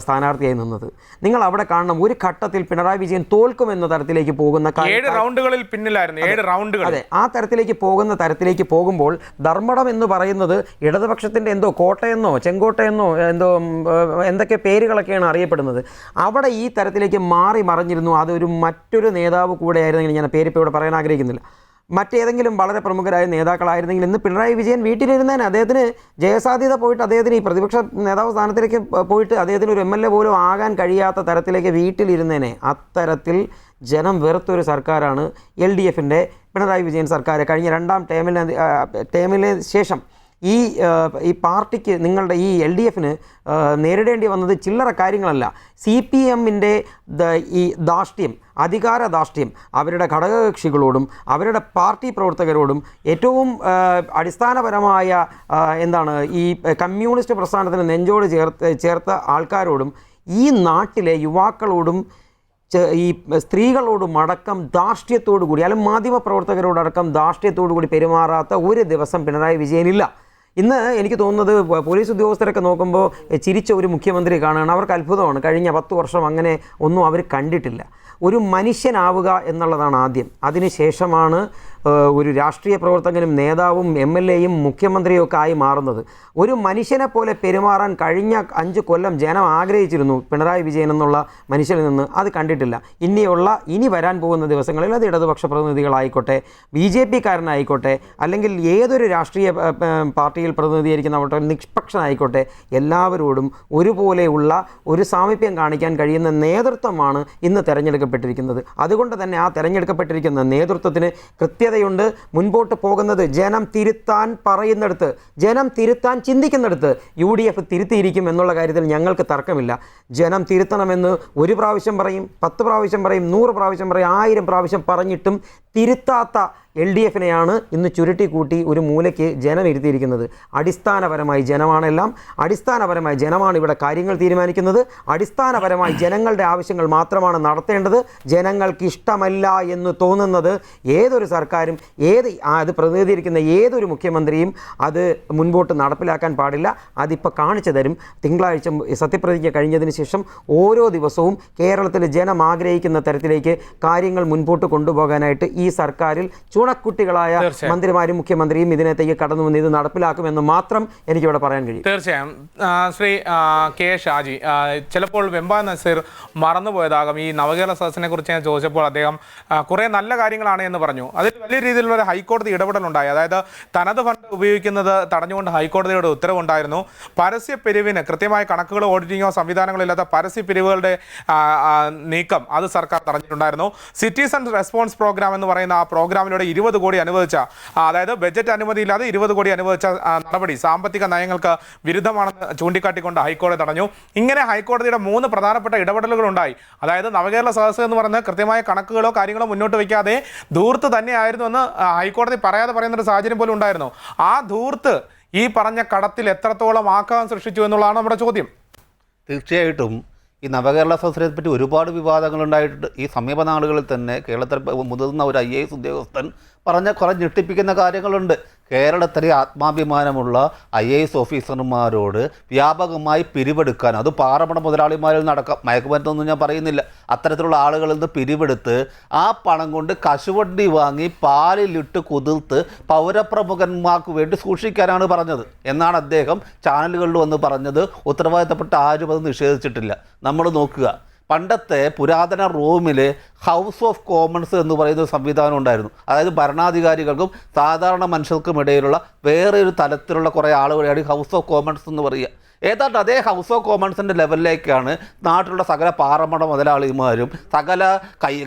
സ്ഥാനാർത്ഥിയായി നിന്നത്. നിങ്ങൾ അവിടെ കാണണം, ഒരു ഘട്ടത്തിൽ പിണറായി വിജയൻ തോൽക്കുമെന്ന തരത്തിലേക്ക് പോകുന്ന 7 റൗണ്ടുകളിൽ പിന്നിലായിരുന്നു. 7 റൗണ്ടുകൾ. അതെ, ആ തരത്തിലേക്ക് പോകുമ്പോൾ ധർമ്മടം എന്ന് പറയുന്നത് ഇടതുപക്ഷത്തിൻ്റെ എന്തോ കോട്ടയെന്നോ ചെങ്കോട്ടയെന്നോ എന്തൊക്കെ പേരുകളൊക്കെയാണ് അറിയപ്പെടുന്നത്. അവിടെ ഈ തരത്തിലേക്ക് മാറി മറിഞ്ഞിരുന്നു. അതൊരു മറ്റൊരു നേതാവ് കൂടെ ആയിരുന്നെങ്കിൽ, ഞാൻ പേരിപ്പോൾ ഇവിടെ പറയാൻ ആഗ്രഹിക്കുന്നില്ല, മറ്റേതെങ്കിലും വളരെ പ്രമുഖരായ നേതാക്കളായിരുന്നെങ്കിൽ ഇന്ന് പിണറായി വിജയൻ വീട്ടിലിരുന്നേനെ. അദ്ദേഹത്തിന് ജയസാധ്യത പോയിട്ട്, അദ്ദേഹത്തിന് ഈ പ്രതിപക്ഷ നേതാവ് സ്ഥാനത്തിലേക്ക് പോയിട്ട് അദ്ദേഹത്തിന് ഒരു MLA പോലും ആകാൻ കഴിയാത്ത തരത്തിലേക്ക് വീട്ടിലിരുന്നേനെ. അത്തരത്തിൽ ജനം വെറുത്തൊരു സർക്കാരാണ് LDFൻ്റെ പിണറായി വിജയൻ സർക്കാർ. കഴിഞ്ഞ 2ാം ടേമിന് ശേഷം ഈ പാർട്ടിക്ക്, നിങ്ങളുടെ ഈ LDFന് നേരിടേണ്ടി വന്നത് ചില്ലറ കാര്യങ്ങളല്ല. CPMൻ്റെ ഈ ധാർഷ്ട്യം, അധികാര ധാർഷ്ട്യം അവരുടെ ഘടകകക്ഷികളോടും അവരുടെ പാർട്ടി പ്രവർത്തകരോടും ഏറ്റവും അടിസ്ഥാനപരമായ ഈ കമ്മ്യൂണിസ്റ്റ് പ്രസ്ഥാനത്തിന് നെഞ്ചോട് ചേർത്ത ആൾക്കാരോടും ഈ നാട്ടിലെ യുവാക്കളോടും ഈ സ്ത്രീകളോടും അടക്കം ധാർഷ്ട്യത്തോടു കൂടി, അല്ലെങ്കിൽ മാധ്യമപ്രവർത്തകരോടടക്കം ധാർഷ്ട്യത്തോടു കൂടി പെരുമാറാത്ത ഒരു ദിവസം പിണറായി വിജയനില്ല. ഇന്ന് എനിക്ക് തോന്നുന്നത് പോലീസ് ഉദ്യോഗസ്ഥരൊക്കെ നോക്കുമ്പോൾ ചിരിച്ച ഒരു മുഖ്യമന്ത്രി കാണുകയാണ്. അവർക്ക് അത്ഭുതമാണ്. കഴിഞ്ഞ 10 വർഷം അങ്ങനെ ഒന്നും അവർ കണ്ടിട്ടില്ല. ഒരു മനുഷ്യനാവുക എന്നുള്ളതാണ് ആദ്യം. അതിനുശേഷമാണ് ഒരു രാഷ്ട്രീയ പ്രവർത്തകനും നേതാവും MLA-യും മുഖ്യമന്ത്രിയും ഒക്കെ ആയി മാറുന്നത്. ഒരു മനുഷ്യനെ പോലെ പെരുമാറാൻ കഴിഞ്ഞ 5 കൊല്ലം ജനം ആഗ്രഹിച്ചിരുന്നു പിണറായി വിജയൻ എന്നുള്ള മനുഷ്യനിൽ നിന്ന്. അത് കണ്ടിട്ടില്ല. ഇനി വരാൻ പോകുന്ന ദിവസങ്ങളിൽ അത് ഇടതുപക്ഷ പ്രതിനിധികളായിക്കോട്ടെ, BJP-കാരനായിക്കോട്ടെ, അല്ലെങ്കിൽ ഏതൊരു രാഷ്ട്രീയ പാർട്ടിയിൽ പ്രതിനിധീകരിക്കുന്നവട്ടെ, നിഷ്പക്ഷനായിക്കോട്ടെ, എല്ലാവരോടും ഒരുപോലെയുള്ള ഒരു സാമീപ്യം കാണിക്കാൻ കഴിയുന്ന നേതൃത്വമാണ് ഇന്ന് തെരഞ്ഞെടുക്കപ്പെട്ടിരിക്കുന്നത്. അതുകൊണ്ട് തന്നെ ആ തെരഞ്ഞെടുക്കപ്പെട്ടിരിക്കുന്ന നേതൃത്വത്തിന് കൃത്യതയുണ്ട്. മുൻപോട്ട് പോകുന്നത് ജനം തിരുത്താൻ പറയുന്നിടത്ത്, ജനം തിരുത്താൻ ചിന്തിക്കുന്നിടത്ത് UDF തിരുത്തിയിരിക്കും എന്നുള്ള കാര്യത്തിൽ ഞങ്ങൾക്ക് തർക്കമില്ല. ജനം തിരുത്തണമെന്ന് 1 പ്രാവശ്യം പറയും, 10 പ്രാവശ്യം പറയും, 100 പ്രാവശ്യം പറയും, 1000 പ്രാവശ്യം പറഞ്ഞിട്ടും തിരുത്താത്ത LDF-നെയാണ് ഇന്ന് ചുരുട്ടിക്കൂട്ടി ഒരു മൂലയ്ക്ക് ജനം ഇരുത്തിയിരിക്കുന്നത്. അടിസ്ഥാനപരമായി ജനമാണെല്ലാം, അടിസ്ഥാനപരമായി ജനമാണ് ഇവിടെ കാര്യങ്ങൾ തീരുമാനിക്കുന്നത്. അടിസ്ഥാനപരമായി ജനങ്ങളുടെ ആവശ്യങ്ങൾ മാത്രമാണ് നടത്തേണ്ടത്. ജനങ്ങൾക്ക് ഇഷ്ടമല്ല എന്ന് തോന്നുന്നത് ഏതൊരു സർക്കാരും അത് പ്രതിനിധീകരിക്കുന്ന ഏതൊരു മുഖ്യമന്ത്രിയും അത് മുൻപോട്ട് നടപ്പിലാക്കാൻ പാടില്ല. അതിപ്പോൾ കാണിച്ചു തരും. തിങ്കളാഴ്ച സത്യപ്രതിജ്ഞ കഴിഞ്ഞതിന് ശേഷം ഓരോ ദിവസവും കേരളത്തിൽ ജനം ആഗ്രഹിക്കുന്ന തരത്തിലേക്ക് കാര്യങ്ങൾ മുൻപോട്ട് കൊണ്ടുപോകാനായിട്ട് ഈ സർക്കാരിൽ ചുണക്കുട്ടികളായ മന്ത്രിമാരും മുഖ്യമന്ത്രിയും ഇതിനകത്തേക്ക് കടന്നു വന്ന് ഇത് നടപ്പിലാക്കുമെന്ന് മാത്രം എനിക്കിവിടെ പറയാൻ കഴിയും. തീർച്ചയായും. ശ്രീ K. ഷാജി, ചിലപ്പോൾ വെമ്പ നസീർ മറന്നുപോയതാകും. ഈ നവകേരള സദസ്സിനെ കുറിച്ച് ഞാൻ ചോദിച്ചപ്പോൾ അദ്ദേഹം കുറേ നല്ല കാര്യങ്ങളാണ് എന്ന് പറഞ്ഞു. അതിൽ വലിയ രീതിയിലുള്ള ഒരു ഹൈക്കോടതി ഇടപെടലുണ്ടായി. അതായത് തനത് ഫണ്ട് ഉപയോഗിക്കുന്നത് തടഞ്ഞുകൊണ്ട് ഹൈക്കോടതിയുടെ ഉത്തരവുണ്ടായിരുന്നു. പരസ്യ പിരിവിന് കൃത്യമായ കണക്കുകളോ ഓഡിറ്റിങ്ങോ സംവിധാനങ്ങളോ ഇല്ലാത്ത പരസ്യ പിരിവുകളുടെ നീക്കം അത് സർക്കാർ തടഞ്ഞിട്ടുണ്ടായിരുന്നു. സിറ്റിസൺ റെസ്പോൺസ് പ്രോഗ്രാം എന്ന് പറയുന്ന ആ പ്രോഗ്രാമിലൂടെ 20 കോടി അനുവദിച്ച, അതായത് ബജറ്റ് അനുമതിയില്ലാതെ 20 കോടി അനുവദിച്ച നടപടി സാമ്പത്തിക നയങ്ങൾക്ക് വിരുദ്ധമാണെന്ന് ചൂണ്ടിക്കാട്ടിക്കൊണ്ട് ഹൈക്കോടതി തടഞ്ഞു. ഇങ്ങനെ ഹൈക്കോടതിയുടെ 3 പ്രധാനപ്പെട്ട ഇടപെടലുകൾ ഉണ്ടായി. അതായത് നവകേരള സദസ്സ് എന്ന് പറയുന്നത് കൃത്യമായ കണക്കുകളോ കാര്യങ്ങളോ മുന്നോട്ട് വയ്ക്കാതെ ധൂർത്ത് തന്നെയായിരുന്നു എന്ന് ഹൈക്കോടതി പറയാതെ പറയുന്നൊരു സാഹചര്യം പോലും ഉണ്ടായിരുന്നു. ആ ധൂർത്ത് ഈ പറഞ്ഞ കടത്തിൽ എത്രത്തോളം ആഘാതം സൃഷ്ടിച്ചു എന്നുള്ളതാണ് നമ്മുടെ ചോദ്യം. തീർച്ചയായിട്ടും ഈ നവകേരള സദസ്സിനെ പറ്റി ഒരുപാട് വിവാദങ്ങളുണ്ടായിട്ടുണ്ട്. ഈ സമീപ നാളുകളിൽ തന്നെ കേരളത്തിൽ മുതിർന്ന ഒരു IAS ഉദ്യോഗസ്ഥൻ പറഞ്ഞ കുറേ ഞെട്ടിപ്പിക്കുന്ന കാര്യങ്ങളുണ്ട്. കേരളത്തിലെ ആത്മാഭിമാനമുള്ള IAS ഓഫീസർമാരോട് വ്യാപകമായി പിരിവെടുക്കാൻ, അത് പാറമട മുതലാളിമാരിൽ നടക്കാം, മയക്കുമരുന്നൊന്നും ഞാൻ പറയുന്നില്ല, അത്തരത്തിലുള്ള ആളുകളിൽ നിന്ന് പിരിവെടുത്ത് ആ പണം കൊണ്ട് കശുവണ്ടി വാങ്ങി പാലിലിട്ട് കുതിർത്ത് പൗരപ്രമുഖന്മാർക്ക് വേണ്ടി സൂക്ഷിക്കാനാണ് പറഞ്ഞത് എന്നാണ് അദ്ദേഹം ചാനലുകളിൽ വന്ന് പറഞ്ഞത്. ഉത്തരവാദിത്തപ്പെട്ട ആരും അത് നിഷേധിച്ചിട്ടില്ല. നമ്മൾ നോക്കുക, പണ്ടത്തെ പുരാതന റോമിൽ ഹൗസ് ഓഫ് കോമൺസ് എന്ന് പറയുന്ന സംവിധാനം ഉണ്ടായിരുന്നു. അതായത് ഭരണാധികാരികൾക്കും സാധാരണ മനുഷ്യർക്കും ഇടയിലുള്ള വേറെ ഒരു തലത്തിലുള്ള കുറേ ആളുകളെയാണ് ഹൗസ് ഓഫ് കോമൺസ് എന്ന് പറയുക. ഏതാണ്ട് അതേ ഹൗസ് ഓഫ് കോമൺസിൻ്റെ ലെവലിലേക്കാണ് നാട്ടിലുള്ള സകല പാറമട മുതലാളിമാരും സകല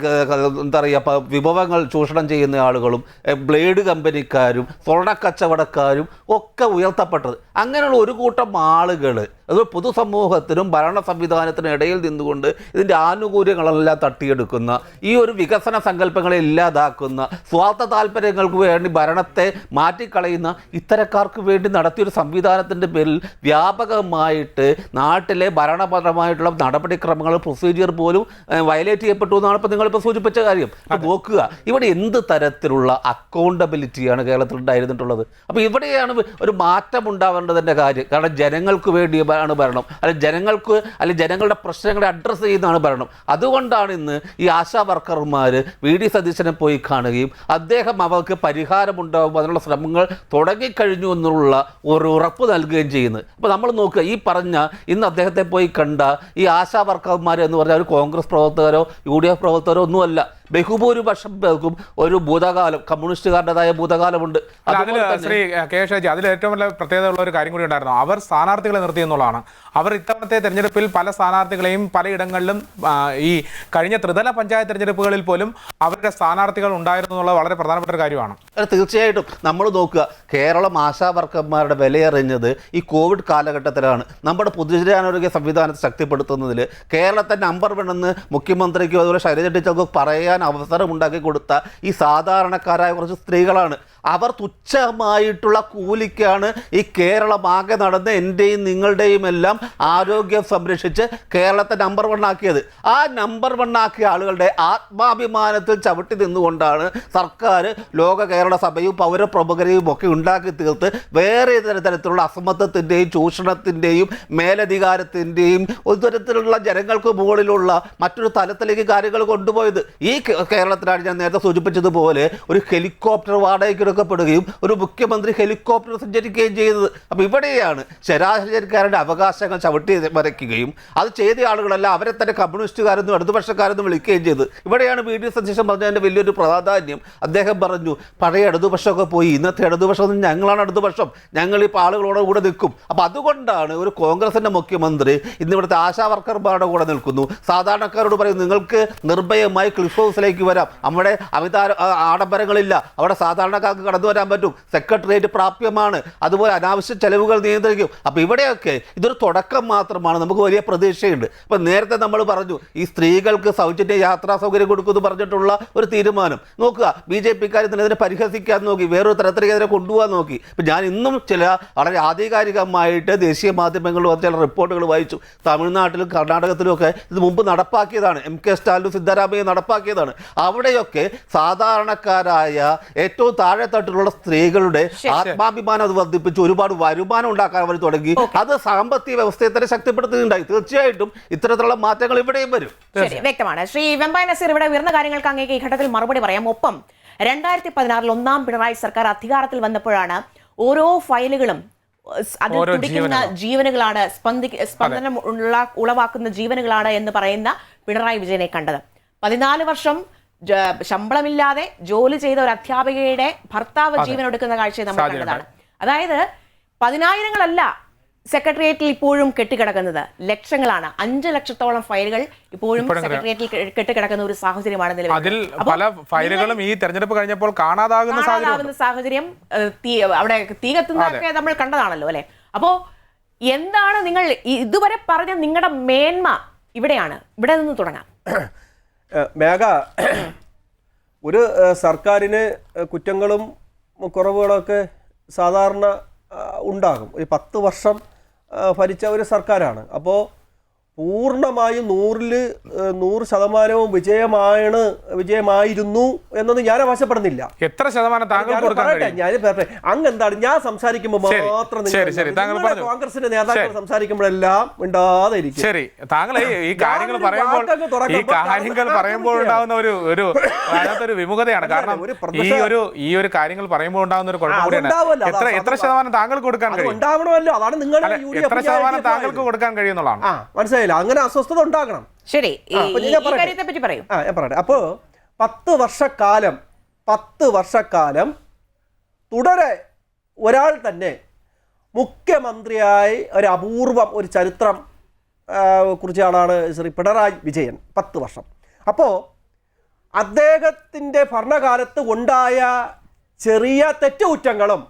എന്താ പറയുക വിഭവങ്ങൾ ചൂഷണം ചെയ്യുന്ന ആളുകളും ബ്ലേഡ് കമ്പനിക്കാരും സ്വർണ്ണക്കച്ചവടക്കാരും ഒക്കെ ഉയർത്തപ്പെട്ടത്. അങ്ങനെയുള്ള ഒരു കൂട്ടം ആളുകൾ അത് പൊതുസമൂഹത്തിനും ഭരണ സംവിധാനത്തിനും ഇടയിൽ നിന്നുകൊണ്ട് ഇതിൻ്റെ ആനുകൂല്യങ്ങളെല്ലാം തട്ടിയെടുക്കുന്ന, ഈ ഒരു വികസന സങ്കല്പങ്ങളെ ഇല്ലാതാക്കുന്ന, സ്വാർത്ഥ താല്പര്യങ്ങൾക്ക് വേണ്ടി ഭരണത്തെ മാറ്റിക്കളയുന്ന ഇത്തരക്കാർക്ക് വേണ്ടി നടത്തിയൊരു സംവിധാനത്തിൻ്റെ പേരിൽ വ്യാപകമായിട്ട് നാട്ടിലെ ഭരണപരമായിട്ടുള്ള നടപടിക്രമങ്ങൾ പ്രൊസീജിയർ പോലും വയലേറ്റ് ചെയ്യപ്പെട്ടു എന്നാണ് ഇപ്പോൾ നിങ്ങളിപ്പോൾ സൂചിപ്പിച്ച കാര്യം. നോക്കുക, ഇവിടെ എന്ത് തരത്തിലുള്ള അക്കൗണ്ടബിലിറ്റിയാണ് കേരളത്തിൽ ഉണ്ടായിരുന്നിട്ടുള്ളത്? അപ്പോൾ ഇവിടെയാണ് ഒരു മാറ്റം ഉണ്ടാവേണ്ടതിൻ്റെ കാര്യം. കാരണം ജനങ്ങൾക്ക് വേണ്ടി ആണ് ഭരണം, അല്ലെങ്കിൽ ജനങ്ങളുടെ പ്രശ്നങ്ങളെ അഡ്രസ്സ് ചെയ്യുന്നതാണ് ഭരണം. അതുകൊണ്ടാണ് ഇന്ന് ഈ ആശാ വർക്കർമാർ VD സതീശനെ പോയി കാണുകയും അദ്ദേഹം അവർക്ക് പരിഹാരമുണ്ടാകുമ്പോൾ അതിനുള്ള ശ്രമങ്ങൾ തുടങ്ങിക്കഴിഞ്ഞു എന്നുള്ള ഒരു ഉറപ്പ് നൽകുകയും ചെയ്യുന്നത്. അപ്പോൾ നമ്മൾ നോക്കുക, ഈ പറഞ്ഞ ഇന്ന് അദ്ദേഹത്തെ പോയി കണ്ട ഈ ആശാ വർക്കർമാർ എന്ന് പറഞ്ഞാൽ ഒരു കോൺഗ്രസ് പ്രവർത്തകരോ UDF പ്രവർത്തകരോ ഒന്നുമല്ല. ബഹുഭൂരിപക്ഷം പേർക്കും ഒരു ഭൂതകാലം, കമ്മ്യൂണിസ്റ്റുകാരുടേതായ ഭൂതകാലമുണ്ട്. ശ്രീ K. ഷാജി, അതിൽ ഏറ്റവും വലിയ പ്രത്യേകതയുള്ള ഒരു കാര്യം കൂടി ഉണ്ടായിരുന്നു. അവർ സ്ഥാനാർത്ഥികളെ നിർത്തി എന്നുള്ളതാണ്. അവർ ഇത്തവണത്തെ തെരഞ്ഞെടുപ്പിൽ പല സ്ഥാനാർത്ഥികളെയും പലയിടങ്ങളിലും ഈ കഴിഞ്ഞ ത്രിതല പഞ്ചായത്ത് തെരഞ്ഞെടുപ്പുകളിൽ പോലും അവരുടെ സ്ഥാനാർത്ഥികൾ ഉണ്ടായിരുന്നു എന്നുള്ളത് വളരെ പ്രധാനപ്പെട്ട ഒരു കാര്യമാണ്. തീർച്ചയായിട്ടും നമ്മൾ നോക്കുക, കേരളം ആശാ വർക്കർമാരുടെ വിലയറിഞ്ഞത് ഈ കോവിഡ് കാലഘട്ടത്തിലാണ്. നമ്മുടെ പൊതുജനാരോഗ്യ സംവിധാനത്തെ ശക്തിപ്പെടുത്തുന്നതിൽ കേരളത്തെ നമ്പർ 1 എന്ന് മുഖ്യമന്ത്രിക്കും അതുപോലെ ശൈലജ ടീച്ചർക്കും പറയാൻ അവസരമുണ്ടാക്കി കൊടുത്ത ഈ സാധാരണക്കാരായ കുറച്ച് സ്ത്രീകളാണ്. അവർ തുച്ഛമായിട്ടുള്ള കൂലിക്കാണ് ഈ കേരളമാകെ നടന്ന് എൻ്റെയും നിങ്ങളുടെയും എല്ലാം ആരോഗ്യം സംരക്ഷിച്ച് കേരളത്തെ നമ്പർ 1 ആക്കിയത്. ആ നമ്പർ 1 ആക്കിയ ആളുകളുടെ ആത്മാഭിമാനത്തിൽ ചവിട്ടി നിന്നുകൊണ്ടാണ് സർക്കാർ ലോക കേരള സഭയും പൗരപ്രമുഖരെയും ഒക്കെ ഉണ്ടാക്കി തീർത്ത് വേറെ തരത്തിലുള്ള അസമത്വത്തിൻ്റെയും ചൂഷണത്തിൻ്റെയും മേലധികാരത്തിൻ്റെയും ഒരു തരത്തിലുള്ള ജനങ്ങൾക്ക് മുകളിലുള്ള മറ്റൊരു തലത്തിലേക്ക് കാര്യങ്ങൾ കൊണ്ടുപോയത്. ഈ കേരളത്തിലാണ് ഞാൻ നേരത്തെ സൂചിപ്പിച്ചതുപോലെ ഒരു ഹെലികോപ്റ്റർ വാടകയ്ക്ക് എടുക്കപ്പെടുകയും ഒരു മുഖ്യമന്ത്രി ഹെലികോപ്റ്റർ സഞ്ചരിക്കുകയും ചെയ്തത്. അപ്പോൾ ഇവിടെയാണ് ശരാശരിക്കാരുടെ അവകാശങ്ങൾ ചവിട്ടി വരയ്ക്കുകയും അത് ചെയ്ത ആളുകളെല്ലാം അവരെ തന്നെ കമ്മ്യൂണിസ്റ്റുകാരെന്നും ഇടതുപക്ഷക്കാരെന്നും വിളിക്കുകയും ചെയ്ത്. ഇവിടെയാണ് വി ഡി സതീശൻ പറഞ്ഞതിൻ്റെ വലിയൊരു പ്രാധാന്യം. അദ്ദേഹം പറഞ്ഞു പഴയ ഇടതുപക്ഷമൊക്കെ പോയി, ഇന്നത്തെ ഇടതുപക്ഷം ഞങ്ങളാണ് ഇടതുപക്ഷം, ഞങ്ങൾ ഇപ്പോൾ ആളുകളോട് കൂടെ നിൽക്കും. അപ്പോൾ അതുകൊണ്ടാണ് ഒരു കോൺഗ്രസിൻ്റെ മുഖ്യമന്ത്രി ഇന്നിവിടുത്തെ ആശാ വർക്കർമാരുടെ കൂടെ നിൽക്കുന്നു. സാധാരണക്കാരോട് പറയും നിങ്ങൾക്ക് നിർഭയമായി ക്ലിഫ് ഹൗസിലേക്ക് വരാം, നമ്മുടെ ആഡംബരങ്ങളില്ല, അവിടെ സാധാരണക്കാർക്ക് കടന്നു വരാൻ പറ്റും, സെക്രട്ടേറിയറ്റ് പ്രാപ്യമാണ്, അതുപോലെ അനാവശ്യ ചെലവുകൾ നിയന്ത്രിക്കും. അപ്പോൾ ഇവിടെയൊക്കെ ഇതൊരു തുടക്കം മാത്രമാണ്, നമുക്ക് വലിയ പ്രതീക്ഷയുണ്ട്. അപ്പം നേരത്തെ നമ്മൾ പറഞ്ഞു ഈ സ്ത്രീകൾക്ക് സൗജന്യ യാത്രാ സൗകര്യം കൊടുക്കുമെന്ന് പറഞ്ഞിട്ടുള്ള ഒരു തീരുമാനം നോക്കുക. ബി ജെ പിക്കാർ ഇതിനെ പരിഹസിക്കാൻ നോക്കി, വേറൊരു തരത്തിലേക്ക് അതിനെ കൊണ്ടുപോകാൻ നോക്കി. ഇപ്പം ഞാൻ ഇന്നും ചില വളരെ ആധികാരികമായിട്ട് ദേശീയ മാധ്യമങ്ങളിൽ വന്ന ചില റിപ്പോർട്ടുകൾ വായിച്ചു. തമിഴ്നാട്ടിലും കർണാടകത്തിലും ഒക്കെ ഇത് മുമ്പ് നടപ്പാക്കിയതാണ്, എം കെ സ്റ്റാലിനും സിദ്ധരാമയ്യ നടപ്പാക്കിയതാണ്. അവിടെയൊക്കെ സാധാരണക്കാരായ ഏറ്റവും താഴെത്തട്ടിലുള്ള സ്ത്രീകളുടെ ആത്മാഭിമാനം അത് വർദ്ധിപ്പിച്ചു, ഒരുപാട് വരുമാനം ഉണ്ടാക്കാൻ അവർ തുടങ്ങി. അത് സാമ്പത്തിക വ്യവസ്ഥയെ തന്നെ ശക്തിപ്പെടുത്തുന്നുണ്ടായി. തീർച്ചയായിട്ടും ഇത്തരത്തിലുള്ള മാറ്റങ്ങൾ ഇവിടെയും വരും. വ്യക്തമാണ്. ശ്രീ വെമ്പായ നസീർ, ഇവിടെ ഉയർന്ന കാര്യങ്ങൾക്ക് അങ്ങേക്ക് ഈ ഘട്ടത്തിൽ മറുപടി പറയാം. ഒപ്പം 2016 ഒന്നാം പിണറായി സർക്കാർ അധികാരത്തിൽ വന്നപ്പോഴാണ് ഓരോ ഫയലുകളും അതിൽ തുടിക്കുന്ന ജീവനുകളാണ്, സ്പന്ദനം ഉളവാക്കുന്ന ജീവനുകളാണ് എന്ന് പറയുന്ന പിണറായി വിജയനെ കണ്ടത്. 14 വർഷം ശമ്പളമില്ലാതെ ജോലി ചെയ്ത ഒരു അധ്യാപികയുടെ ഭർത്താവ് ജീവൻ എടുക്കുന്ന കാഴ്ച നമ്മൾ കണ്ടതാണ്. അതായത് 10,000-ങ്ങളല്ല സെക്രട്ടേറിയറ്റിൽ ഇപ്പോഴും കെട്ടിക്കിടക്കുന്നത്, ലക്ഷങ്ങളാണ്. 5 ലക്ഷത്തോളം ഫയലുകൾ ഇപ്പോഴും സെക്രട്ടേറിയറ്റിൽ കെട്ടിക്കിടക്കുന്ന ഒരു സാഹചര്യമാണ് നിലവിൽ. അതിൽ പല ഫയലുകളും ഈ തെരഞ്ഞെടുപ്പ് കഴിഞ്ഞപ്പോൾ കാണാതാകുന്ന സാഹചര്യം, അവിടെ തീ കത്തുന്നതൊക്കെ നമ്മൾ കണ്ടതാണല്ലോ അല്ലെ. അപ്പോ എന്താണ് നിങ്ങൾ ഇതുവരെ പറഞ്ഞ നിങ്ങളുടെ മേന്മ? ഇവിടെയാണ്, ഇവിടെ നിന്ന് തുടങ്ങാം. മേഘ, ഒരു സർക്കാരിന് കുറ്റങ്ങളും കുറവുകളൊക്കെ സാധാരണ ഉണ്ടാകും. ഒരു 10 വർഷം ഭരിച്ച ഒരു സർക്കാരാണ്. അപ്പോൾ പൂർണ്ണമായും 100% വിജയമായിരുന്നു എന്നത് ഞാൻ അവകാശപ്പെടുന്നില്ല. എത്ര ശതമാനം താങ്കൾ അങ്ങ് എന്താണ് ഞാൻ സംസാരിക്കുമ്പോൾ മാത്രം കോൺഗ്രസിന്റെ നേതാക്കൾ സംസാരിക്കുമ്പോഴെല്ലാം മിണ്ടാതെ ഇരിക്കും. ശരി, താങ്കൾ ഈ കാര്യങ്ങൾ പറയുമ്പോൾ ഉണ്ടാകുന്ന ഒരു വിമുഖതയാണ്. കാരണം ഈ ഒരു കാര്യങ്ങൾ പറയുമ്പോൾ ഉണ്ടാകുന്ന ഒരു കുഴപ്പം കൂടിയാണ്. എത്ര ശതമാനം താങ്കൾക്ക് കൊടുക്കാൻ കഴിയും? ഉണ്ടാവണമല്ലോ, അതാണ് നിങ്ങളുടെ എത്ര ശതമാനം താങ്കൾക്ക് കൊടുക്കാൻ കഴിയുന്നതാണ്. മനസ്സിലായില്ല, അങ്ങനെ അസ്വസ്ഥത ഉണ്ടാകണം. ശരി, ഞാൻ പറയട്ടെ. അപ്പോൾ 10 വർഷക്കാലം തുടരെ ഒരാൾ തന്നെ മുഖ്യമന്ത്രിയായി ഒരു അപൂർവം ഒരു ചരിത്രം കുറിച്ച ആളാണ് ശ്രീ പിണറായി വിജയൻ. 10 വർഷം. അപ്പോൾ അദ്ദേഹത്തിൻ്റെ ഭരണകാലത്ത് ഉണ്ടായ ചെറിയ തെറ്റുകുറ്റങ്ങളും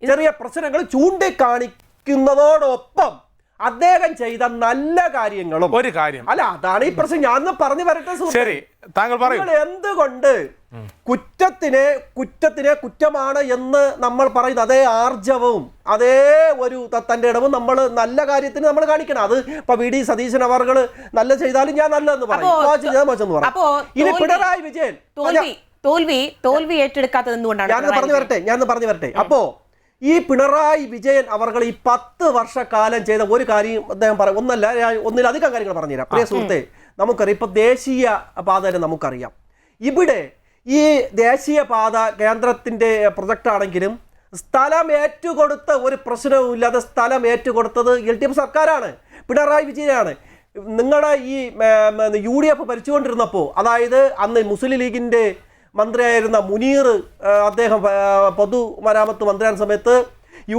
ചെറിയ പ്രശ്നങ്ങളും ചൂണ്ടിക്കാണിക്കുന്നതോടൊപ്പം അദ്ദേഹം ചെയ്ത നല്ല കാര്യങ്ങളും ഒരു കാര്യം അല്ല, അതാണ് ഈ പ്രശ്നം. ഞാൻ പറഞ്ഞു വരട്ടെ. ശരി, താങ്കൾ പറയൂ. എന്തുകൊണ്ട് കുറ്റത്തിനെ കുറ്റമാണ് എന്ന് നമ്മൾ പറയുന്ന അതേ ആർജവവും അതേ ഒരു തന്റെ ഇടവും നമ്മൾ നല്ല കാര്യത്തിന് നമ്മൾ കാണിക്കണം. അത് ഇപ്പൊ വി ഡി സതീശൻ അവർകൾ നല്ല ചെയ്താലും ഞാൻ നല്ലതെന്ന് പറയും, മോശമെന്ന് പറയും. ഇനി പിണറായി വിജയൻ തോൽവി ഏറ്റെടുക്കാത്തത് എന്തുകൊണ്ടാണ്? ഞാനൊന്ന് പറഞ്ഞു വരട്ടെ. അപ്പോ ഈ പിണറായി വിജയൻ അവർ ഈ 10 വർഷക്കാലം ചെയ്ത ഒരു കാര്യം അദ്ദേഹം പറയും. ഒന്നിലധികം കാര്യങ്ങൾ പറഞ്ഞുതരാം. പ്രിയ സുഹൃത്തെ, നമുക്കറിയാം ഇപ്പൊ ദേശീയ പാത നമുക്കറിയാം. ഇവിടെ ഈ ദേശീയപാത കേന്ദ്രത്തിന്റെ പ്രൊജക്റ്റ് ആണെങ്കിലും സ്ഥലം ഏറ്റുകൊടുത്ത ഒരു പ്രശ്നവും ഇല്ലാതെ സ്ഥലം ഏറ്റുകൊടുത്തത് LDF സർക്കാരാണ്, പിണറായി വിജയനാണ്. നിങ്ങളുടെ ഈ UDF ഭരിച്ചുകൊണ്ടിരുന്നപ്പോൾ, അതായത് അന്ന് മുസ്ലിം ലീഗിന്റെ മന്ത്രിയായിരുന്ന മുനീർ, അദ്ദേഹം പൊതുമരാമത്ത് മന്ത്രിയായ സമയത്ത്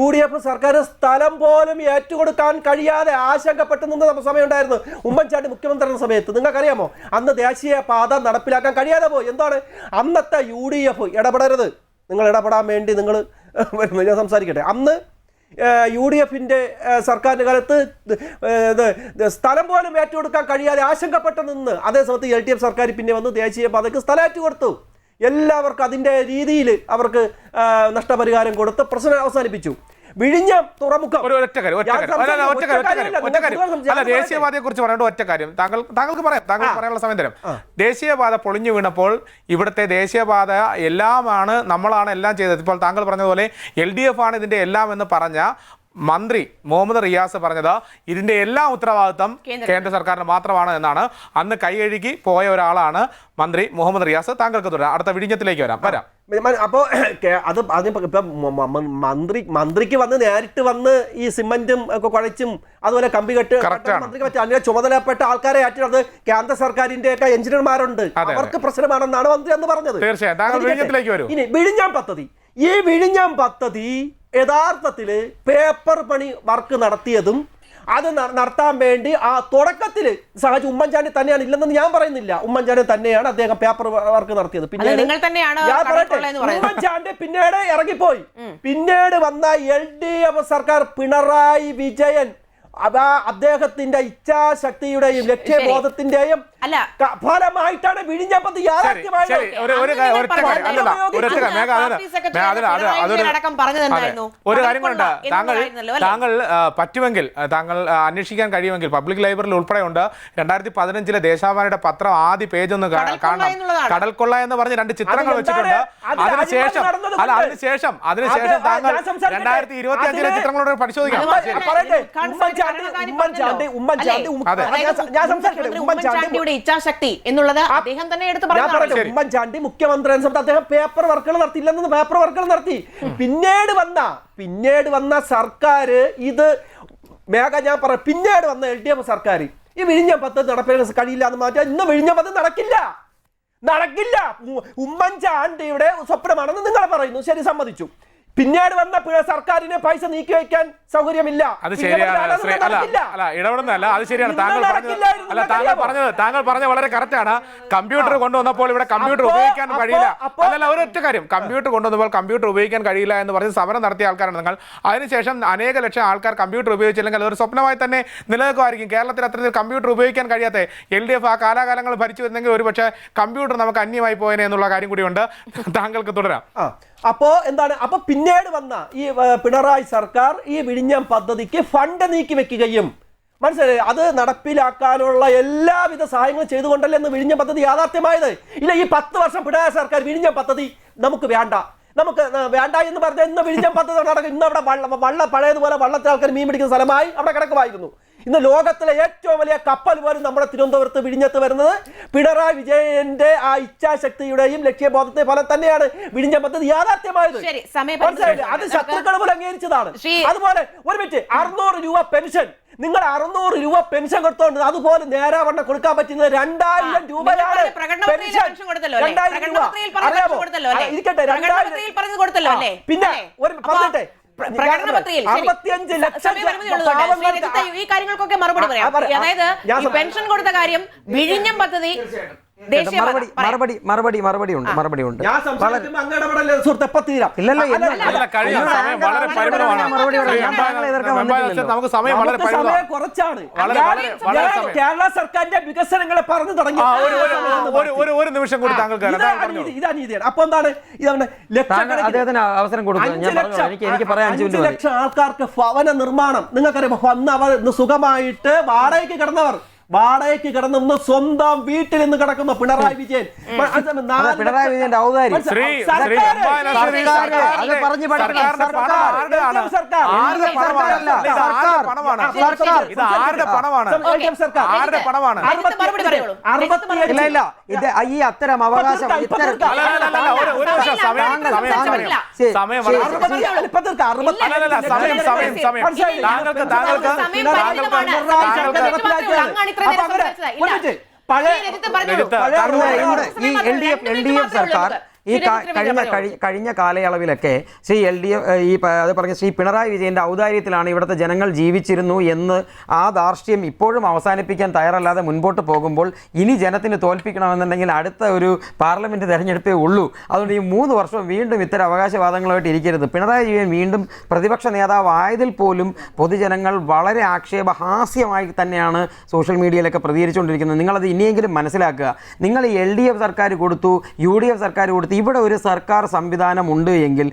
UDF സർക്കാർ സ്ഥലം പോലും ഏറ്റുകൊടുക്കാൻ കഴിയാതെ ആശങ്കപ്പെട്ടു നിന്ന സമയമുണ്ടായിരുന്നു. ഉമ്മൻചാണ്ടി മുഖ്യമന്ത്രിയുടെ സമയത്ത് നിങ്ങൾക്കറിയാമോ, അന്ന് ദേശീയ പാത നടപ്പിലാക്കാൻ കഴിയാതെ പോയി. എന്താണ് അന്നത്തെ UDF ഇടപെടരുത്, നിങ്ങൾ ഇടപെടാൻ വേണ്ടി നിങ്ങൾ ഞാൻ സംസാരിക്കട്ടെ. അന്ന് UDFന്റെ സർക്കാരിൻ്റെ കാലത്ത് സ്ഥലം പോലും ഏറ്റുകൊടുക്കാൻ കഴിയാതെ ആശങ്കപ്പെട്ടു നിന്ന് അതേ സമയത്ത് LDF സർക്കാർ പിന്നെ വന്ന് ദേശീയ പാതയ്ക്ക് സ്ഥലം ഏറ്റുകൊടുത്തു. എല്ലാവർക്കും അതിൻ്റെ രീതിയിൽ അവർക്ക് നഷ്ടപരിഹാരം കൊടുത്ത് പ്രശ്നം അവസാനിപ്പിച്ചു. വിഴിഞ്ഞം തുറമുഖം ഒറ്റ കാര്യം അല്ല, ദേശീയപാതയെ കുറിച്ച് പറയേണ്ട ഒറ്റ കാര്യം താങ്കൾക്ക് പറയാം, താങ്കൾ പറയാനുള്ള സമയം തരാം. ദേശീയപാത പൊളിഞ്ഞു വീണപ്പോൾ ഇവിടുത്തെ ദേശീയപാത എല്ലാമാണ്, നമ്മളാണ് എല്ലാം ചെയ്തത്. ഇപ്പോൾ താങ്കൾ പറഞ്ഞതുപോലെ LDF ആണ് ഇതിന്റെ എല്ലാം എന്ന് പറഞ്ഞ മന്ത്രി മുഹമ്മദ് റിയാസ് പറഞ്ഞത് ഇതിന്റെ എല്ലാ ഉത്തരവാദിത്തം കേന്ദ്ര സർക്കാരിന് മാത്രമാണ് എന്നാണ്. അന്ന് കൈകഴുകി പോയ ഒരാളാണ് മന്ത്രരി മുഹമ്മദ് റിയാസ്. താങ്കൾക്ക് തുടരാം, അടുത്ത വിഴിഞ്ഞത്തിലേക്ക് വരാം. അപ്പോൾ അത് ഇപ്പം മന്ത്രിക്ക് വന്ന് നേരിട്ട് വന്ന് ഈ സിമന്റും ഒക്കെ കുഴച്ചും അതുപോലെ കമ്പി കെട്ട് മന്ത്രിക്ക് പറ്റും. അതിനെ ചുമതലപ്പെട്ട ആൾക്കാരെ ആറ്റുള്ളത് കേന്ദ്ര സർക്കാരിന്റെ ഒക്കെ എഞ്ചിനീയർമാരുണ്ട്, അവർക്ക് പ്രശ്നമാണെന്നാണ് മന്ത്രി എന്ന് പറഞ്ഞത്. തീർച്ചയായും. ഇനി വിഴിഞ്ഞം പദ്ധതി, ഈ വിഴിഞ്ഞം പദ്ധതി യഥാർത്ഥത്തില് പേപ്പർ പണി വർക്ക് നടത്തിയതും അത് നടത്താൻ വേണ്ടി ആ തുടക്കത്തിൽ സഹജ് ഉമ്മൻചാണ്ടി തന്നെയാണ്, ഇല്ലെന്ന് ഞാൻ പറയുന്നില്ല, ഉമ്മൻചാണ്ടി തന്നെയാണ് അദ്ദേഹം പേപ്പർ വർക്ക് നടത്തിയത്. പിന്നീട് ഉമ്മൻചാണ്ടി പിന്നീട് ഇറങ്ങിപ്പോയി. പിന്നീട് വന്ന LDF സർക്കാർ പിണറായി വിജയൻ അദ്ദേഹത്തിന്റെ ഇച്ഛാശക്തിയുടെയും ലക്ഷ്യബോധത്തിന്റെയും ഫലമായിട്ടാണ് വിഴിഞ്ഞം പദ്ധതി ഒരു കാര്യം കൊണ്ട് താങ്കൾ പറ്റുമെങ്കിൽ താങ്കൾ അന്വേഷിക്കാൻ കഴിയുമെങ്കിൽ പബ്ലിക് ലൈബ്രറിയിൽ ഉൾപ്പെടെ ഉണ്ട് 2015 ദേശാഭിമാനിയുടെ പത്രം ആദ്യ പേജ് ഒന്ന് കാണണം. കടൽക്കൊള്ള എന്ന് പറഞ്ഞ് 2 ചിത്രങ്ങൾ വെച്ചിട്ടുണ്ട്. അതിനുശേഷം താങ്കൾ 2025 ചിത്രങ്ങളോട് പരിശോധിക്കണം. ഉമ്മൻചാണ്ടിയുടെ ഇച്ഛാശക്തി എന്നുള്ളത് അദ്ദേഹം തന്നെ എടുത്ത് പറഞ്ഞു. ഉമ്മൻചാണ്ടി മുഖ്യമന്ത്രി അദ്ദേഹം പേപ്പർ വർക്കുകൾ നടത്തിയില്ലെന്ന് പേപ്പർ വർക്കുകൾ നടത്തി. പിന്നീട് വന്ന സർക്കാർ ഇത് ഞാൻ പറയാം, പിന്നീട് വന്ന LDF സർക്കാർ ഈ വിഴിഞ്ഞം പദ്ധതി നടപ്പിലാക്കാൻ കഴിയില്ല എന്ന് മാറ്റാൻ ഇന്ന് വിഴിഞ്ഞം പദ്ധതി നടക്കില്ല. ഉമ്മൻചാണ്ടിയുടെ സ്വപ്നമാണെന്ന് നിങ്ങൾ പറയുന്നു, ശരി, സമ്മതിച്ചു. പിന്നീട് വന്ന സർക്കാരിന് പൈസ നീക്കി വയ്ക്കാൻ സൗകര്യമില്ല. അത് ശരിയാണ്, ഇടപെടുന്നതല്ല, അത് ശരിയാണ്. താങ്കൾ പറഞ്ഞ വളരെ കറക്റ്റ് ആണ്. കമ്പ്യൂട്ടർ കൊണ്ടുവന്നപ്പോൾ ഇവിടെ കമ്പ്യൂട്ടർ ഉപയോഗിക്കാൻ കഴിയില്ല. അല്ലല്ല, ഒരൊറ്റ കാര്യം, കമ്പ്യൂട്ടർ കൊണ്ടുവന്നപ്പോൾ കമ്പ്യൂട്ടർ ഉപയോഗിക്കാൻ കഴിയില്ല എന്ന് പറഞ്ഞ് സമരം നടത്തിയ ആൾക്കാരാണ് നിങ്ങൾ. അതിനുശേഷം അനേക ലക്ഷം ആൾക്കാർ കമ്പ്യൂട്ടർ ഉപയോഗിച്ചില്ലെങ്കിൽ അതൊരു സ്വപ്നമായി തന്നെ നിലനിൽക്കുമായിരിക്കും. കേരളത്തിൽ അത്തരത്തിൽ കമ്പ്യൂട്ടർ ഉപയോഗിക്കാൻ കഴിയാത്ത LDF ആ കാലാകാലങ്ങൾ ഭരിച്ചു വരുന്നെങ്കിൽ ഒരുപക്ഷെ കമ്പ്യൂട്ടർ നമുക്ക് അന്യമായി പോയനെ എന്നുള്ള കാര്യം കൂടിയുണ്ട്. താങ്കൾക്ക് തുടരാം. അപ്പോ എന്താണ്, അപ്പൊ പിന്നീട് വന്ന ഈ പിണറായി സർക്കാർ ഈ വിഴിഞ്ഞം പദ്ധതിക്ക് ഫണ്ട് നീക്കി വെക്കുകയും മനസ്സിലായി അത് നടപ്പിലാക്കാനുള്ള എല്ലാവിധ സഹായങ്ങളും ചെയ്തുകൊണ്ടല്ലേ ഇന്ന് വിഴിഞ്ഞം പദ്ധതി യാഥാർത്ഥ്യമായത്. ഇല്ല, ഈ 10 വർഷം പിണറായി സർക്കാർ വിഴിഞ്ഞം പദ്ധതി നമുക്ക് വേണ്ട എന്ന് പറഞ്ഞാൽ ഇന്ന് വിഴിഞ്ഞം പദ്ധതി നടക്കും. ഇന്ന് അവിടെ പഴയതുപോലെ വള്ളത്തിൽ ആൾക്കാർ മീൻ പിടിക്കുന്ന സ്ഥലമായി അവിടെ കിടക്കുമായിരുന്നു. ഇന്ന് ലോകത്തിലെ ഏറ്റവും വലിയ കപ്പൽ പോലും നമ്മുടെ തിരുവനന്തപുരത്ത് വിഴിഞ്ഞത്ത് വരുന്നത് പിണറായി വിജയന്റെ ആ ഇച്ഛാശക്തിയുടെയും ലക്ഷ്യബോധത്തെ ഫലം തന്നെയാണ് വിഴിഞ്ഞം പദ്ധതി യാഥാർത്ഥ്യമായത്. അത് ശത്രുക്കൾ പോലും അംഗീകരിച്ചതാണ്. അതുപോലെ ഒരു മിനിറ്റ്, 600 രൂപ പെൻഷൻ, നിങ്ങൾ 600 രൂപ പെൻഷൻ കൊടുത്തോണ്ട് അതുപോലെ നേരാവണ്ണം കൊടുക്കാൻ പറ്റുന്നത് 2000 രൂപയാണ് പെൻഷൻ. 2000 രൂപ അറിയാമോ? ഇരിക്കട്ടെ, 2000. പിന്നെ ഒരു പറഞ്ഞിട്ടെ, 65 ലക്ഷം ഈ കാര്യങ്ങൾക്കൊക്കെ മറുപടി പറയാം. അതായത് പെൻഷൻ കൊടുത്ത കാര്യം, വിഴിഞ്ഞം പദ്ധതി, മറുപടി ഉണ്ട്. നമുക്ക് സമയം വളരെ കുറച്ചാണ്. കേരള സർക്കാരിന്റെ വികസനങ്ങളെ പറഞ്ഞു തുടങ്ങി. ഒരു നിമിഷം കൂടി താങ്കൾക്ക് ഇതനീതിയാണ്. അപ്പൊ എന്താണ് അവസരം കൊടുക്കുന്നത്? 5 ലക്ഷം ആൾക്കാർക്ക് ഭവന നിർമ്മാണം. നിങ്ങൾക്കറിയാം, വന്നവർ സുഖമായിട്ട് വാടകയ്ക്ക് കിടന്ന് സ്വന്തം വീട്ടിൽ നിന്ന് കിടക്കുന്ന പിണറായി വിജയൻ ഔദാര്യം ഈ അത്തരം അവകാശം ഈ LDF സർക്കാർ ഈ കഴിഞ്ഞ കാലയളവിലൊക്കെ ശ്രീ അത് പറഞ്ഞ ശ്രീ പിണറായി വിജയന്റെ ഔദാര്യത്തിലാണ് ഇവിടുത്തെ ജനങ്ങൾ ജീവിച്ചിരുന്നു എന്ന് ആ ധാർഷ്ട്യം ഇപ്പോഴും അവസാനിപ്പിക്കാൻ തയ്യാറല്ലാതെ മുൻപോട്ട് പോകുമ്പോൾ ഇനി ജനത്തിന് തോൽപ്പിക്കണമെന്നുണ്ടെങ്കിൽ അടുത്ത ഒരു പാർലമെന്റ് തെരഞ്ഞെടുപ്പേ ഉള്ളൂ. അതുകൊണ്ട് ഈ 3 വർഷം വീണ്ടും ഇത്തരം അവകാശവാദങ്ങളുമായിട്ട് ഇരിക്കരുത്. പിണറായി വിജയൻ വീണ്ടും പ്രതിപക്ഷ നേതാവ് ആയതിൽ പോലും പൊതുജനങ്ങൾ വളരെ ആക്ഷേപഹാസ്യമായി തന്നെയാണ് സോഷ്യൽ മീഡിയയിലൊക്കെ പ്രതികരിച്ചുകൊണ്ടിരിക്കുന്നത്. നിങ്ങളത് ഇനിയെങ്കിലും മനസ്സിലാക്കുക. നിങ്ങൾ LDF സർക്കാർ കൊടുത്തു, UDF സർക്കാർ കൊടുത്തു, ഇവിടെ ഒരു സർക്കാർ സംവിധാനം ഉണ്ട് എങ്കിൽ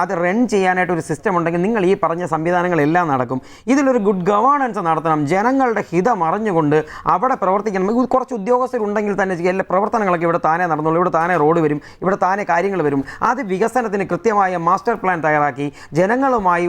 അത് റൺ ചെയ്യാനായിട്ട് ഒരു സിസ്റ്റം ഉണ്ടെങ്കിൽ നിങ്ങൾ ഈ പറഞ്ഞ സംവിധാനങ്ങളെല്ലാം നടക്കും. ഇതിലൊരു ഗുഡ് ഗവേണൻസ് നടത്തണം. ജനങ്ങളുടെ ഹിതം അറിഞ്ഞുകൊണ്ട് അവിടെ പ്രവർത്തിക്കണം. കുറച്ച് ഉദ്യോഗസ്ഥരുണ്ടെങ്കിൽ തന്നെ എല്ലാ പ്രവർത്തനങ്ങളൊക്കെ ഇവിടെ താനേ നടന്നുള്ളൂ. ഇവിടെ താനേ റോഡ് വരും, ഇവിടെ താനേ കാര്യങ്ങൾ വരും. അത് വികസനത്തിന് കൃത്യമായ മാസ്റ്റർ പ്ലാൻ തയ്യാറാക്കി ജനങ്ങളുമായി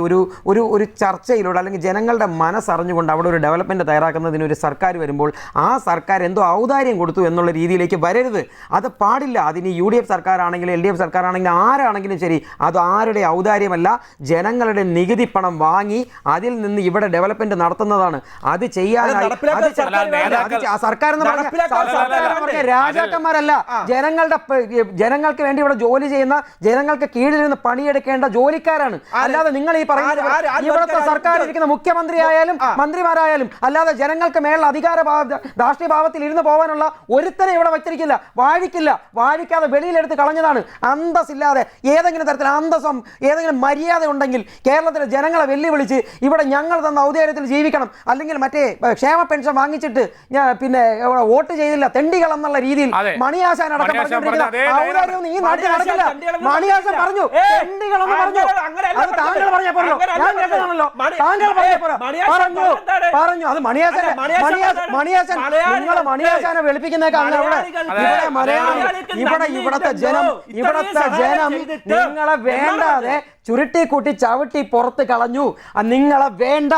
ഒരു ചർച്ചയിലൂടെ അല്ലെങ്കിൽ ജനങ്ങളുടെ മനസ്സറിഞ്ഞുകൊണ്ട് അവിടെ ഒരു ഡെവലപ്മെൻറ്റ് തയ്യാറാക്കുന്നതിന് ഒരു സർക്കാർ വരുമ്പോൾ ആ സർക്കാർ എന്തോ ഔദാര്യം കൊടുത്തു എന്നുള്ള രീതിയിലേക്ക് വരരുത്. അത് പാടില്ല. അതിന് UDF സർക്കാരാണെങ്കിലും LDF സർക്കാരാണെങ്കിലും ആരാണെങ്കിലും ശരി, അത് ആരുടെ ഔദാര്യമല്ല. ജനങ്ങളുടെ നികുതി പണം വാങ്ങി അതിൽ നിന്ന് ഇവിടെ ഡെവലപ്മെന്റ് നടത്തുന്നതാണ്. അത് ചെയ്യാനായി സർക്കാർ എന്ന് പറഞ്ഞ രാജാക്കന്മാരല്ല, ജനങ്ങൾക്ക് വേണ്ടി ഇവിടെ ജോലി ചെയ്യുന്ന, ജനങ്ങൾക്ക് കീഴിൽ നിന്ന് പണിയെടുക്കേണ്ട ജോലിക്കാരാണ്. അല്ലാതെ നിങ്ങൾ ഈ പറയുന്നത് ഇവിടുത്തെ സർക്കാർ ഇരിക്കുന്ന മുഖ്യമന്ത്രി ആയാലും മന്ത്രിമാരായാലും അല്ലാതെ ജനങ്ങൾക്ക് മേലുള്ള രാഷ്ട്രീയഭാവത്തിൽ ഇരുന്ന് പോകാനുള്ള ഒരുത്തനെ ഇവിടെ വച്ചിരിക്കില്ല. വാഴിക്കാതെ വെളിയിലെടുത്ത് കളഞ്ഞതാണ്. അന്തസ്സില്ലാതെ ഏതെങ്കിലും തരത്തിൽ അന്തസ്സം ഏതെങ്കിലും മര്യാദ ഉണ്ടെങ്കിൽ കേരളത്തിലെ ജനങ്ങളെ വെല്ലുവിളിച്ച് ഇവിടെ ഞങ്ങൾ തന്ന ഔദാര്യത്തിൽ ജീവിക്കണം, അല്ലെങ്കിൽ മറ്റേ ക്ഷേമ പെൻഷൻ വാങ്ങിച്ചിട്ട് പിന്നെ വോട്ട് ചെയ്തില്ല തെണ്ടികൾ എന്നുള്ള രീതിയിൽ മണിയാശാൻ അടക്കം ഔദാര്യം ഈ നാട്ടിൽ നടക്കില്ല. മണിയാശാൻ പറഞ്ഞു തെണ്ടികളെന്ന് പറഞ്ഞു. അത് താങ്കൾ പറഞ്ഞ പോലോ, ഞാൻ കേട്ടതാണല്ലോ. താങ്കൾ പറഞ്ഞു അത് മണിയാശാൻ നിങ്ങൾ മണിയാശാനെ വെളുപ്പിക്കുന്നേക്ക് അങ്ങനെ ഇവിടെ മലയാളി ഇവിടുത്തെ ജനം നിങ്ങളെ വേണ്ടാതെ ചുരുട്ടിക്കൂട്ടി ചവിട്ടി പുറത്ത് കളഞ്ഞു. നിങ്ങളെ വേണ്ട.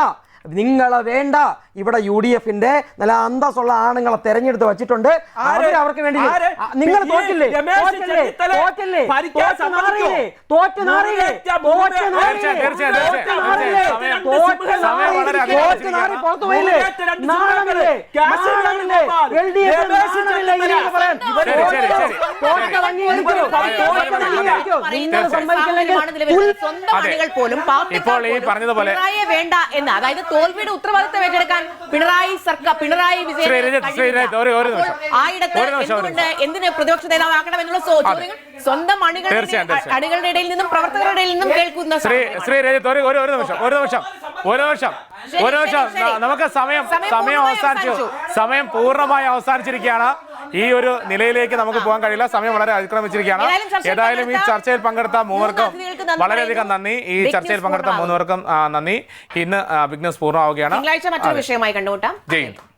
ഇവിടെ UDFന്റെ നല്ല അന്തസ്സുള്ള ആണുങ്ങളെ തെരഞ്ഞെടുത്ത് വെച്ചിട്ടുണ്ട്. അവർക്ക് വേണ്ടി നിങ്ങൾ തോറ്റില്ലേ? ഇപ്പോൾ ഈ പറഞ്ഞതുപോലെ വേണ്ട എന്ന്, അതായത് തോൽവിയുടെ ഉത്തരവാദിത്തം ഏറ്റെടുക്കാൻ പിണറായി വിജയൻ എന്തിന് പ്രതിപക്ഷ നേതാവാക്കണമെന്നുള്ള ചോദ്യങ്ങൾ സ്വന്തം അണികളുടെ ഇടയിൽ നിന്നും പ്രവർത്തകരുടെ ഇടയിൽ നിന്നും കേൾക്കുന്ന ശ്രീ രജിത്ത് ഒരു നിമിഷം നമുക്ക് സമയം പൂർണ്ണമായി അവസാനിച്ചിരിക്കുകയാണ്. ഈ ഒരു നിലയിലേക്ക് നമുക്ക് പോകാൻ കഴിയില്ല. സമയം വളരെ അതിക്രമിച്ചിരിക്കുകയാണ്. ഏതായാലും ഈ ചർച്ചയിൽ പങ്കെടുത്ത മൂവർക്കും വളരെയധികം നന്ദി. ഈ ചർച്ചയിൽ പങ്കെടുത്ത മൂന്നുപേർക്കും നന്ദി. ഇന്ന് ബിഗ് ന്യൂസ് പൂർണ്ണമാവുകയാണ്. തിങ്കളാഴ്ച മറ്റൊരു വിഷയമായി കണ്ടുമുട്ടാം. ജയ് ഹിന്ദ്.